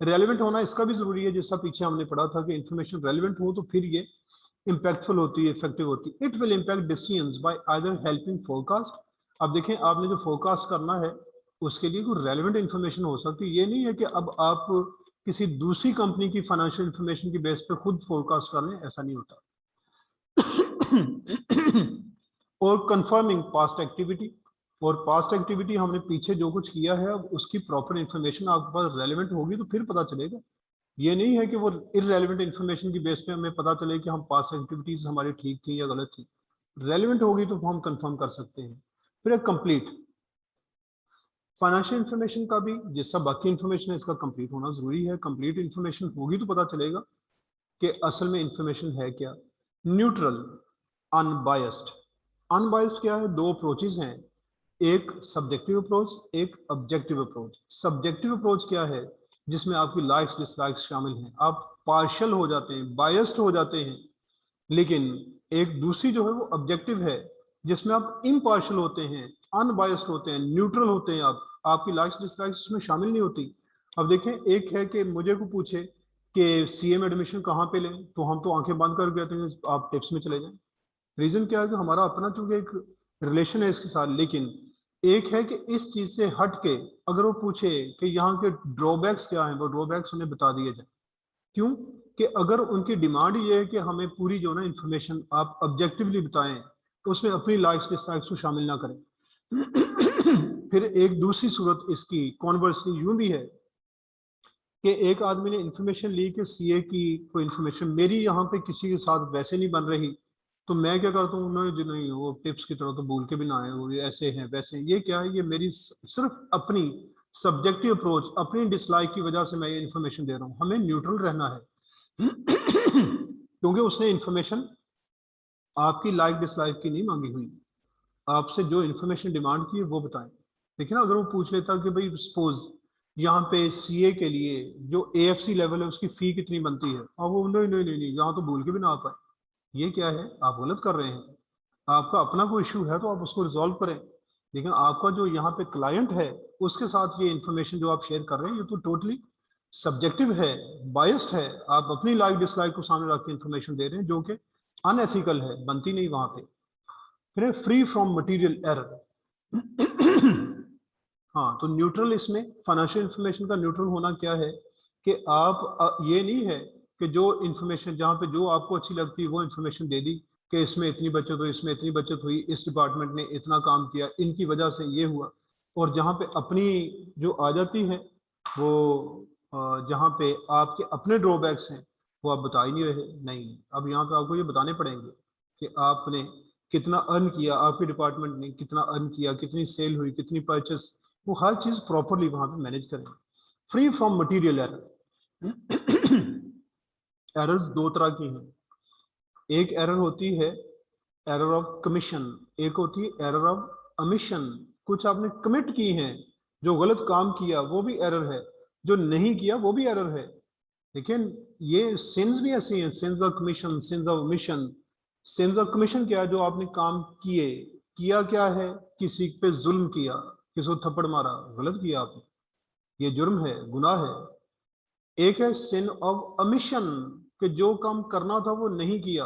रेलेवेंट होना इसका भी जरूरी है, जैसा पीछे हमने पढ़ा था कि इंफॉर्मेशन रेलेवेंट हो तो फिर ये इम्पैक्टफुल होती है, इफेक्टिव होती है। It will impact decisions bye either helping forecast. अब देखें आपने जो फोरकास्ट करना है उसके लिए कोई रेलेवेंट इंफॉर्मेशन हो सकती है। ये नहीं है कि अब आप किसी दूसरी कंपनी की फाइनेंशियल इंफॉर्मेशन की बेस पे खुद फोरकास्ट कर लें, ऐसा नहीं होता। और कंफर्मिंग पास्ट एक्टिविटी, और पास्ट एक्टिविटी हमने पीछे जो कुछ किया है अब उसकी प्रॉपर इंफॉर्मेशन आपके पास रेलेवेंट होगी तो फिर पता चलेगा। ये नहीं है कि वो इररेलेवेंट इंफॉर्मेशन की बेस पे हमें पता चले कि हम पास्ट एक्टिविटीज हमारी ठीक थी या गलत थी। रेलेवेंट होगी तो हम कंफर्म कर सकते हैं। फिर कंप्लीट फाइनेंशियल इंफॉर्मेशन का भी जैसा बाकी इंफॉर्मेशन है इसका कंप्लीट होना जरूरी है। कंप्लीट इंफॉर्मेशन होगी तो पता चलेगा कि असल में इंफॉर्मेशन है क्या। Neutral, unbiased. अनबायस्ड क्या है? दो अप्रोचेज हैं, एक सब्जेक्टिव अप्रोच, एक ऑब्जेक्टिव अप्रोच। सब्जेक्टिव अप्रोच क्या है? जिसमें आपकी लाइक्स डिसलाइक्स शामिल हैं, आप पार्शियल हो जाते हैं, बायस्ड हो जाते हैं। लेकिन एक दूसरी जो है वो ऑब्जेक्टिव है जिसमें आप इम्पार्शियल होते हैं, अनबायस्ड होते हैं, न्यूट्रल होते हैं। आप आपकी लाइक्स डिसलाइक्स उसमें शामिल नहीं होती। अब देखें एक है कि मुझे को पूछे कि सीए में एडमिशन कहाँ पे लें तो हम तो आंखें बंद कर कहते हैं आप टिप्स में चले जाएं। रीजन क्या है कि हमारा अपना चूंकि एक रिलेशन है इसके साथ। लेकिन एक है कि इस चीज से हट के अगर वो पूछे कि यहाँ के ड्रॉबैक्स क्या हैं, वो ड्रॉबैक्स उन्हें बता दिए जाए। क्यों? कि अगर उनकी डिमांड ये है कि हमें पूरी जो ना इंफॉर्मेशन आप ऑब्जेक्टिवली बताएं, उसमें अपनी लाइक्स डिसलाइक्स को शामिल ना करें। फिर एक दूसरी सूरत इसकी कॉन्वर्सली यूं भी है कि एक आदमी ने इंफॉर्मेशन ली कि सीए की कोई इंफॉर्मेशन मेरी यहाँ पे किसी के साथ वैसे नहीं बन रही, तो मैं क्या करता हूँ, नहीं वो टिप्स की तरह तो भूल के भी ना आए, वो ऐसे हैं वैसे हैं। ये क्या है? ये मेरी सिर्फ अपनी सब्जेक्टिव अप्रोच, अपनी डिसलाइक की वजह से मैं ये इन्फॉर्मेशन दे रहा हूँ। हमें न्यूट्रल रहना है क्योंकि उसने इंफॉर्मेशन आपकी लाइक डिसलाइक की नहीं मांगी हुई, आपसे जो इन्फॉर्मेशन डिमांड की है वो बताएं। देखिए ना, अगर वो पूछ लेता कि भाई सपोज यहाँ पे सीए के लिए जो एएफसी लेवल है उसकी फी कितनी बनती है, और वो नहीं यहाँ तो भूल के भी ना आ पाए, ये क्या है? आप गलत कर रहे हैं। आपका अपना कोई इशू है तो आप उसको रिजॉल्व करें। लेकिन आपका जो यहाँ पे क्लाइंट है उसके साथ ये इन्फॉर्मेशन जो आप शेयर कर रहे हैं ये तो टोटली सब्जेक्टिव है, बायस्ड है। आप अपनी लाइक डिसलाइक को सामने रख के इन्फॉर्मेशन दे रहे हैं जो कि अनएथिकल है, बनती नहीं वहां पे। फिर फ्री फ्रॉम मटेरियल एरर। हाँ, तो न्यूट्रल इसमें फाइनेंशियल इंफॉर्मेशन का न्यूट्रल होना क्या है कि आप ये नहीं है कि जो इन्फॉर्मेशन जहाँ पे जो आपको अच्छी लगती है वो इन्फॉर्मेशन दे दी कि इसमें इतनी बचत हुई, इसमें इतनी बचत हुई, इस डिपार्टमेंट ने इतना काम किया, इनकी वजह से ये हुआ। और जहाँ पे अपनी जो आ जाती है वो जहाँ पे आपके अपने ड्रॉबैक्स हैं वो आप बता ही नहीं रहे। नहीं, अब यहाँ पे आपको ये बताने पड़ेंगे कि आपने कितना अर्न किया, आपके डिपार्टमेंट ने कितना अर्न किया, कितनी सेल हुई, कितनी परचेस, वो हर चीज प्रॉपरली वहां पे मैनेज करें। Free from material error. Errors दो तरह की हैं। एक एरर होती है एरर ऑफ कमीशन, एक होती है एरर ऑफ अमिशन, कुछ आपने कमिट की हैं, जो गलत काम किया वो भी एरर है, जो नहीं किया वो भी एरर है। लेकिन ये सिंस भी ऐसे हैं, since of commission, since of omission. Since of commission क्या है, जो आपने काम किए, किया क्या है, किसी पे जुल्म किया, किसी को थप्पड़ मारा, गलत किया आपने, ये जुर्म है, गुनाह है। एक है सिन ऑफ अमिशन, कि जो काम करना था वो नहीं किया,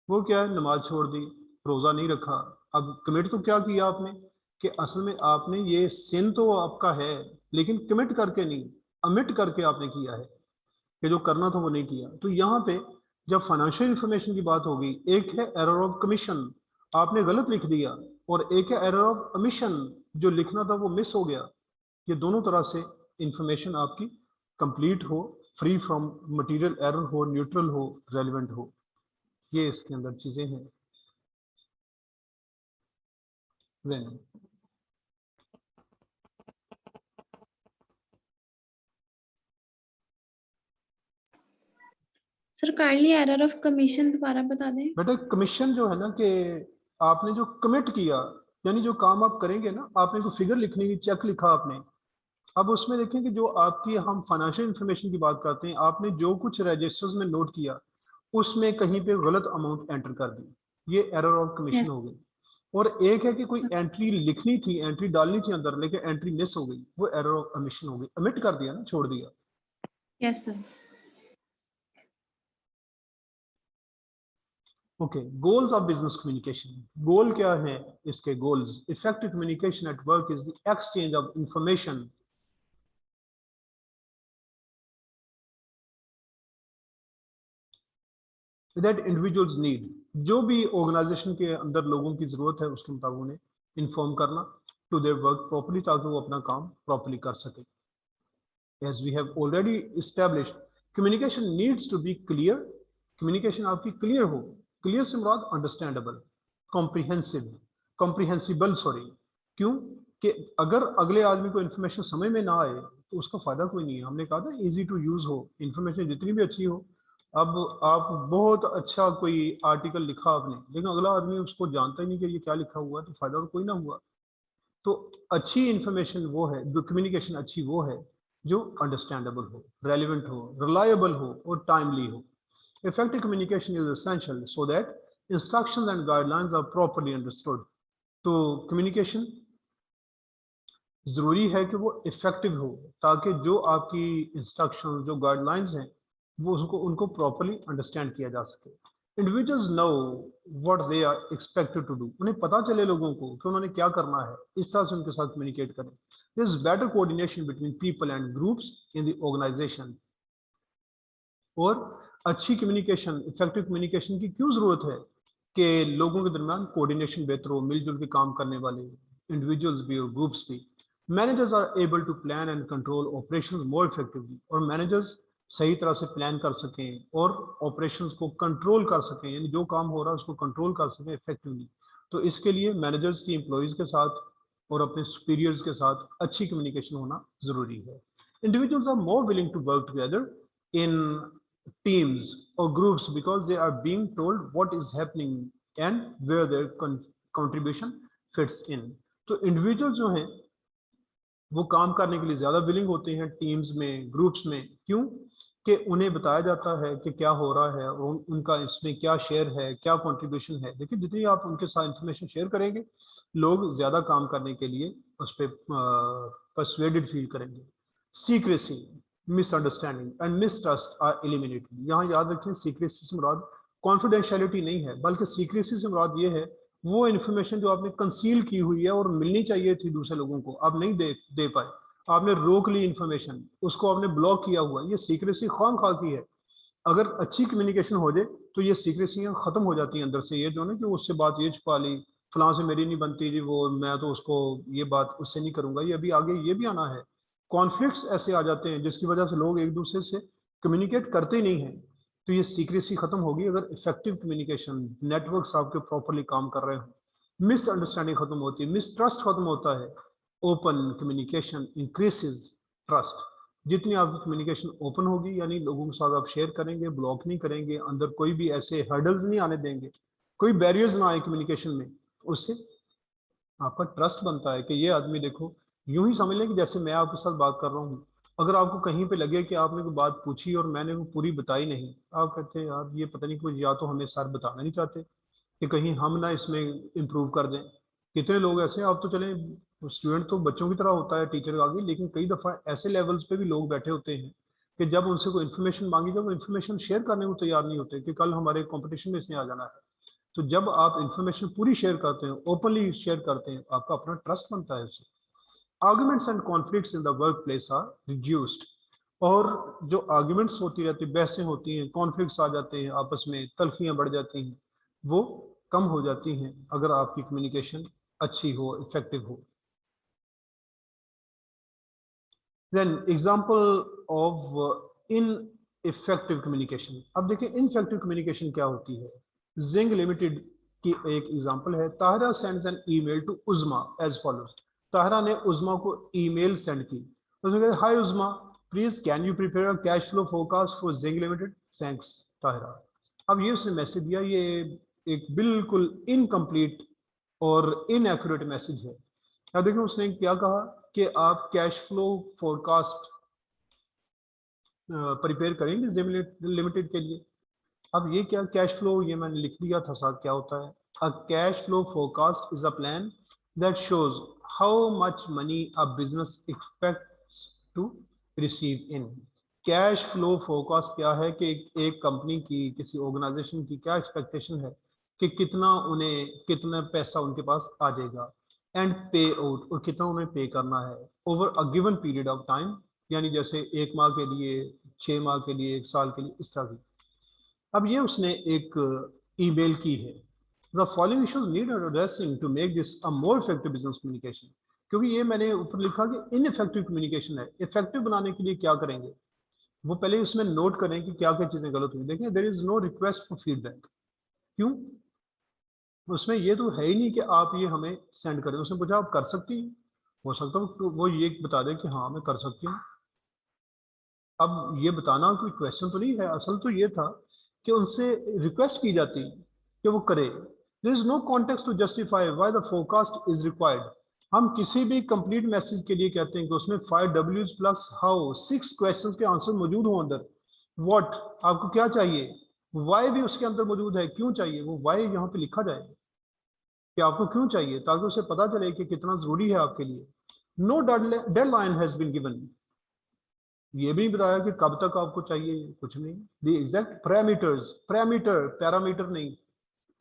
वो क्या है, नमाज छोड़ दी, रोजा नहीं रखा। अब कमिट तो क्या किया आपने, कि असल में आपने ये सिन तो आपका है, लेकिन कमिट करके नहीं, अमिट करके आपने किया है, कि जो करना था वो नहीं किया। तो यहाँ पे जब फाइनेंशियल इंफॉर्मेशन की बात होगी, एक है एरर ऑफ कमीशन, आपने गलत लिख दिया, और एक है एरर ऑफ अमिशन, जो लिखना था वो मिस हो गया। ये दोनों तरह से इंफॉर्मेशन आपकी कंप्लीट हो, फ्री फ्रॉम मटेरियल एरर हो, न्यूट्रल हो, रेलिवेंट हो, ये इसके अंदर चीजें हैं। Then sir kindly error of commission दोबारा बता दें। बेटा कमीशन जो है ना, कि आपने जो कमिट किया, यानी जो काम आप करेंगे ना, आपने को फिगर लिखनी है, चेक लिखा आपने, अब उसमें देखें कि जो आपकी, हम फाइनेंशियल इंफॉर्मेशन की बात करते हैं, आपने जो कुछ रजिस्टर्स में नोट किया उसमें कहीं पे गलत अमाउंट एंटर कर दी, ये एरर ऑफ कमीशन Yes. हो गई। और एक है कि कोई एंट्री लिखनी थी, एंट्री डालनी थी अंदर, लेकिन एंट्री मिस हो गई, वो एरर ऑफ कमीशन हो गई, अमिट कर दिया ना, छोड़ दिया। Yes sir. Okay, goals of business communication, goal क्या है इसके goals? Effective communication at work is the exchange of information that individuals need, जो भी ऑर्गेनाइजेशन के अंदर लोगों की जरूरत है उसके मुताबिक उन्हें इन्फॉर्म करना, टू देयर वर्क प्रॉपर्ली, ताकि वो अपना काम प्रॉपर्ली कर सके। As we have already established, communication needs to be clear, communication आपकी क्लियर हो, क्लियर से मुराद अंडरस्टैंडेबल, कॉम्प्रिहेंसिव, कॉम्प्रिहेंसिबल, सॉरी, क्यों कि अगर अगले आदमी को इन्फॉर्मेशन समझ में ना आए तो उसका फायदा कोई नहीं है। हमने कहा था इजी टू यूज हो, इन्फॉर्मेशन जितनी भी अच्छी हो। अब आप बहुत अच्छा कोई आर्टिकल लिखा आपने, लेकिन अगला आदमी उसको जानता ही नहीं कि ये क्या लिखा हुआ है, तो फायदा तो कोई ना हुआ। तो अच्छी इंफॉर्मेशन वो है, जो कम्युनिकेशन अच्छी वो है जो अंडरस्टैंडेबल हो, रेलिवेंट हो, रिलायबल हो और टाइमली हो। Effective communication is essential so that instructions and guidelines are properly understood. तो कम्युनिकेशन जरूरी है कि वो इफेक्टिव हो, ताकि जो आपकी इंस्ट्रक्शन, जो गाइडलाइंस हैं, वो उनको प्रॉपर्ली अंडरस्टैंड किया जा सके। Individuals know what they are expected to do, उन्हें पता चले लोगों को कि उन्होंने क्या करना है, इस तरह से उनके साथ कम्युनिकेट करें। There is better coordination between people and groups in the organisation. और अच्छी कम्युनिकेशन, इफेक्टिव कम्युनिकेशन की क्यों जरूरत है, कि लोगों के दरमियान कोऑर्डिनेशन बेहतर हो, मिलजुल के काम करने वाले इंडिविजुअल्स भी और ग्रुप्स भी। Managers are able to plan and control operations more effectively, और मैनेजर्स सही तरह से प्लान कर सकें और ऑपरेशंस को कंट्रोल कर सकें, यानी जो काम हो रहा है उसको कंट्रोल कर सकें इफेक्टिवली। तो इसके लिए मैनेजर्स की एम्प्लॉयज़ के साथ और अपने सुपीरियर्स के साथ अच्छी कम्युनिकेशन होना ज़रूरी है। Individuals are more willing to work together in teams or groups because they are being told what is happening and where their contribution fits in. तो इंडिविजुअल जो हैं वो काम करने के लिए ज़्यादा विलिंग होते हैं टीम्स में, ग्रुप्स में। क्यों कि उन्हें बताया जाता है कि क्या हो रहा है और उनका इसमें क्या शेयर है, क्या कंट्रीब्यूशन है। देखिए, जितनी आप उनके साथ इंफॉर्मेशन शेयर करेंगे, लोग ज़्यादा काम करने के लिए उस पर परसुएडेड फील करेंगे। Secrecy, misunderstanding and mistrust are eliminated. यहाँ याद रखें, सीक्रेसी से मुराद कॉन्फिडेंशियलिटी नहीं है, बल्कि सीक्रेसी से मुराद ये है वो इन्फॉर्मेशन जो आपने कंसील की हुई है और मिलनी चाहिए थी दूसरे लोगों को, आप नहीं दे पाए, आपने रोक ली इन्फॉर्मेशन, उसको आपने ब्लॉक किया हुआ, ये सीक्रेसी खामखा की है। अगर अच्छी कम्युनिकेशन हो जाए तो ये सीक्रेसियाँ खत्म हो जाती हैं अंदर से। ये जो ना कि उससे बात ये छुपा ली, फलां से मेरी नहीं बनती जी, वो मैं तो उसको ये बात उससे नहीं करूंगा, ये अभी आगे ये भी आना है। कॉन्फ्लिक्ट्स ऐसे आ जाते हैं जिसकी वजह से लोग एक दूसरे से कम्युनिकेट करते ही नहीं हैं। तो ये सीक्रेसी खत्म होगी अगर इफेक्टिव कम्युनिकेशन, नेटवर्क्स आपके प्रॉपरली काम कर रहे हो। मिसअंडरस्टैंडिंग खत्म होती है, मिसट्रस्ट खत्म होता है। Open communication increases trust. जितनी आपकी कम्युनिकेशन ओपन होगी, यानी लोगों के साथ आप शेयर करेंगे, ब्लॉक नहीं करेंगे, अंदर कोई भी ऐसे हर्डल्स नहीं आने देंगे कोई बैरियर्स ना आए कम्युनिकेशन में, उससे आपका ट्रस्ट बनता है कि ये आदमी देखो, यूं ही समझ लें कि जैसे मैं आपके साथ बात कर रहा हूँ, अगर आपको कहीं पे लगे कि आपने कोई बात पूछी और मैंने वो पूरी बताई नहीं, आप कहते हैं यार ये पता नहीं कोई, या तो हमें सर बताना नहीं चाहते कि कहीं हम ना इसमें इम्प्रूव कर दें। कितने लोग ऐसे हैं, आप तो चले स्टूडेंट तो बच्चों की तरह होता है टीचर आगे, लेकिन कई दफ़ा ऐसे लेवल्स पे भी लोग बैठे होते हैं कि जब उनसे कोई इन्फॉर्मेशन मांगी जाए वो इन्फॉर्मेशन शेयर करने को तैयार नहीं होते कि कल हमारे कंपटीशन में इसने आ जाना है। तो जब आप इंफॉर्मेशन पूरी शेयर करते हैं, ओपनली शेयर करते हैं, आपका अपना ट्रस्ट बनता है उससे। Arguments and conflicts in the work place are reduced. और जो आर्ग्यूमेंट्स होती रहती, बहसें होती हैं, कॉन्फ्लिक्ट्स आ जाते हैं, आपस में तलखियां बढ़ जाती हैं, वो कम हो जाती हैं अगर आपकी कम्युनिकेशन अच्छी हो, इफेक्टिव हो। Then example of ineffective communication. अब देखिए इनफेक्टिव कम्युनिकेशन क्या होती है। जिंग लिमिटेड की एक एग्जांपल है, Tahira sends an email to Uzma as follows. Tahira ने उज़मा को ईमेल सेंड की, उसने कहा hi Uzma, please can you prepare a cash flow forecast for Zing limited, thanks Tahira. अब ये उसने मैसेज दिया, ये एक बिल्कुल इनकम्प्लीट और इनएक्यूरेट मैसेज है। अब देखिए उसने क्या कहा कि आप कैश फ्लो फोरकास्ट प्रिपेयर करेंगे जिंग लिमिटेड के लिए। अब ये क्या कैश फ्लो, ये मैंने लिख दिया था साथ, क्या होता है। A cash flow forecast is a plan that shows how much money a business expects to receive in. Cash flow forecast क्या है कि एक कंपनी की, किसी ऑर्गेनाइजेशन की क्या एक्सपेक्टेशन है कि कितना उन्हें, कितना पैसा उनके पास आ जाएगा, एंड पे आउट, और कितना उन्हें पे करना है over a given period of time, यानी जैसे 1 माह के लिए, 6 माह के लिए, 1 साल के लिए, इस तरह की। अब ये उसने एक ईमेल की है। The following issues need addressing to make this a more effective business communication. क्योंकि ये मैंने ऊपर लिखा कि इनइफेक्टिव कम्युनिकेशन है, इफेक्टिव बनाने के लिए क्या करेंगे, वो पहले उसमें नोट करें कि क्या क्या चीजें गलत हुई। देखिए there is no request for feedback. क्यों? उसमें ये तो है ही नहीं कि आप ये हमें सेंड करें। उसने पूछा आप कर सकती हैं, हो सकता है तो वो ये बता दे कि हाँ मैं कर सकती हूँ। अब ये बताना कोई क्वेश्चन तो नहीं है, असल तो ये था कि उनसे रिक्वेस्ट की जाती कि वो करे। There is no context to justify why the forecast is required. हम किसी भी कंप्लीट मैसेज के लिए कहते हैं कि उसमें 5 W's प्लस हाउ, 6 क्वेश्चंस के आंसर मौजूद हों अंदर। व्हाट, आपको क्या चाहिए, वाई भी उसके अंदर मौजूद है, क्यों चाहिए, वो वाई यहाँ पे लिखा जाए कि आपको क्यों चाहिए, ताकि उसे पता चले कि कितना जरूरी है आपके लिए। No deadline has been given, ये भी बताया कि कब तक आपको चाहिए, कुछ नहीं। The exact parameters, parameter, parameter नहीं,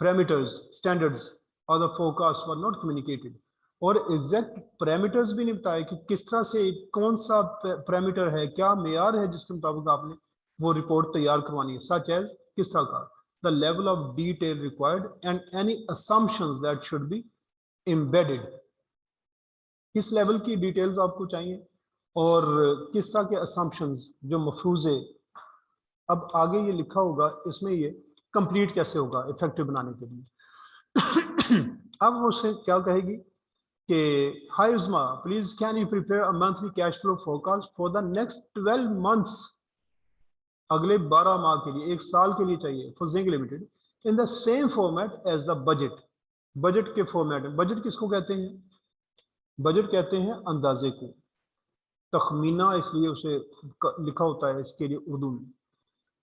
पैरामीटर्स, स्टैंडर्ड्स और the forecast were not communicated. और एग्जैक्ट पैरामीटर्स भी नहीं बताया कि किस तरह से, कौन सा पैरामीटर है, क्या मेयार है जिसके मुताबिक आपने वो रिपोर्ट तैयार करवानी है, सच एज किस तरह का, the level of detail required and any assumptions that should be embedded. किस लेवल की डिटेल्स आपको चाहिए और किस तरह के असम्पशंस जो मफरूज़े। अब आगे ये लिखा होगा इसमें, ये कंप्लीट कैसे होगा इफेक्टिव बनाने के लिए। अब वो उससे क्या कहेगी कि hi Uzma, please can you prepare a monthly cash flow forecast for the next 12 months, अगले 12 माह के लिए, 1 साल के लिए चाहिए, for zinc limited, in the same format as the budget. Budget के फॉर्मेट में, बजट किसको कहते हैं, बजट कहते हैं अंदाजे को, तखमीना इसलिए उसे लिखा होता है इसके लिए उर्दू में।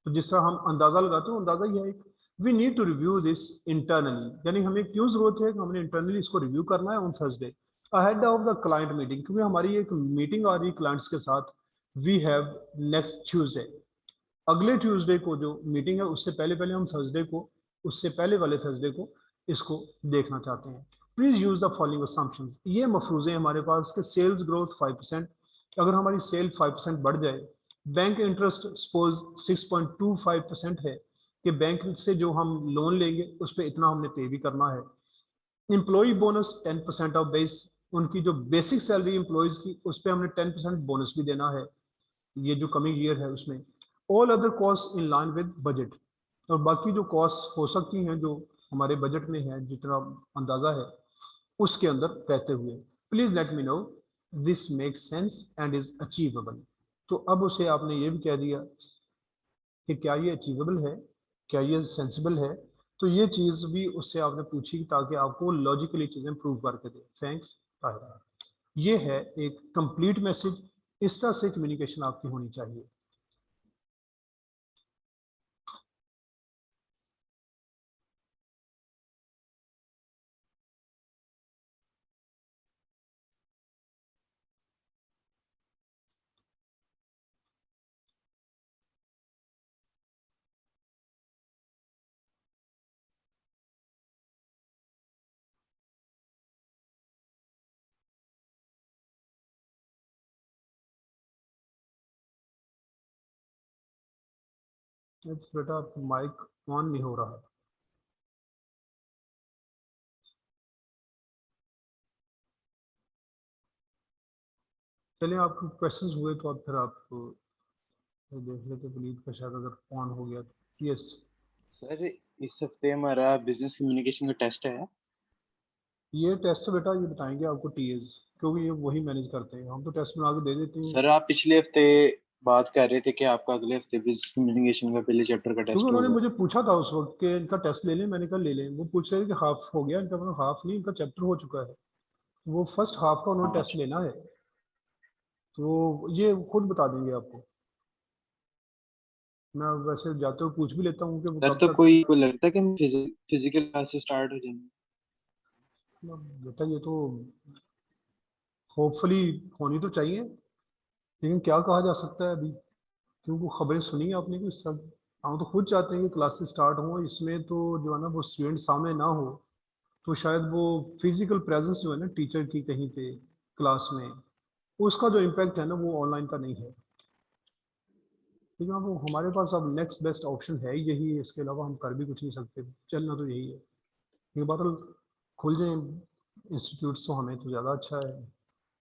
तो जिस तरह हम अंदाजा लगाते हैं, अंदाजा यह है, we need to review this internally, यानी हमें क्यों जरूरत है कि हमने इंटरनली इसको रिव्यू करना है on Thursday ahead of the client meeting, क्योंकि हमारी एक मीटिंग आ रही है क्लाइंट्स के साथ, वी हैव नेक्स्ट ट्यूसडे, अगले ट्यूसडे को जो मीटिंग है उससे पहले पहले हम थर्सडे को, उससे पहले वाले थर्सडे को इसको देखना चाहते हैं। Please use the following assumptions, ये मफरूजे हमारे पास के सेल्स ग्रोथ 5%, अगर हमारी सेल 5% बढ़ जाए, बैंक इंटरेस्ट सपोज 6.25% है कि बैंक से जो हम लोन लेंगे उस पर इतना हमने पे भी करना है। एम्प्लॉय बोनस 10% ऑफ बेस, उनकी जो बेसिक सैलरी एम्प्लॉयज की उस पर हमने 10% बोनस भी देना है, ये जो कमिंग ईयर है उसमें। All other cost in line with budget, और बाकी जो कॉस्ट हो सकती हैं जो हमारे बजट में है, जितना अंदाजा है उसके अंदर रहते हुए, please let me know this makes sense and is achievable. तो अब उसे आपने ये भी कह दिया कि क्या ये अचीवेबल है, क्या ये सेंसिबल है। तो ये चीज़ भी उससे आपने पूछी ताकि आपको लॉजिकली चीज़ें प्रूव करके दे। थैंक्स ताहिरा। ये है एक कंप्लीट मैसेज, इस तरह से कम्युनिकेशन आपकी होनी चाहिए। बेटा आपका माइक ऑन नहीं हो रहा। चलिए आपके क्वेश्चंस हुए तो अब फिर आप देख लेते पुनीत का शायद अगर ऑन हो गया तो। यस सर इस हफ्ते हमारा बिजनेस कम्युनिकेशन का टेस्ट है। ये टेस्ट बेटा ये बताएंगे आपको टीएस, क्योंकि ये वही मैनेज करते हैं, हम तो टेस्ट बना के दे देते हैं। सर आप पिछले हफ्ते बात कर रहे थे कि आपका अगले हफ्ते बिजनेस कम्युनिकेशन का पहले चैप्टर का क्योंकि टेस्ट उन्होंने होगा। मुझे पूछा था उस वक्त कि इनका टेस्ट ले लें, मैंने कहा ले लें। वो पूछ रहे थे कि हाफ हो गया, इनका मतलब हाफ नहीं, इनका चैप्टर हो चुका है, वो फर्स्ट हाफ का उन्होंने टेस्ट लेना है, तो ये खुद बता देंगे आपको। मैं वैसे जाते हुए पूछ भी लेता हूँ कि वो सर कब तो तक। कोई लगता है कि फिजिकल क्लासेस स्टार्ट हो जाएंगे। बेटा ये तो होपफुली होनी तो चाहिए, लेकिन क्या कहा जा सकता है अभी, क्योंकि खबरें सुनी है आपने कि सब हम तो खुद चाहते हैं कि क्लासेस स्टार्ट हों, इसमें तो जो है ना वो स्टूडेंट सामने ना हो, तो शायद वो फिजिकल प्रेजेंस जो है ना टीचर की कहीं पे क्लास में, उसका जो इम्पैक्ट है ना वो ऑनलाइन का नहीं है। ठीक है, वो हमारे पास अब नेक्स्ट बेस्ट ऑप्शन है यही, इसके अलावा हम कर भी कुछ नहीं सकते, चलना तो यही है। ये बात खुल जाए इंस्टीट्यूट्स तो हमें तो ज़्यादा अच्छा है,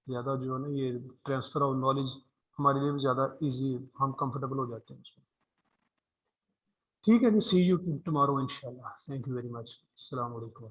ज़्यादा जो है ना ये ट्रांसफ़र ऑफ नॉलेज हमारे लिए भी ज़्यादा इजी, हम कंफर्टेबल हो जाते हैं उसमें। ठीक है जी, सी यू टुमारो इंशाल्लाह। Thank you very much. अस्सलाम वालेकुम।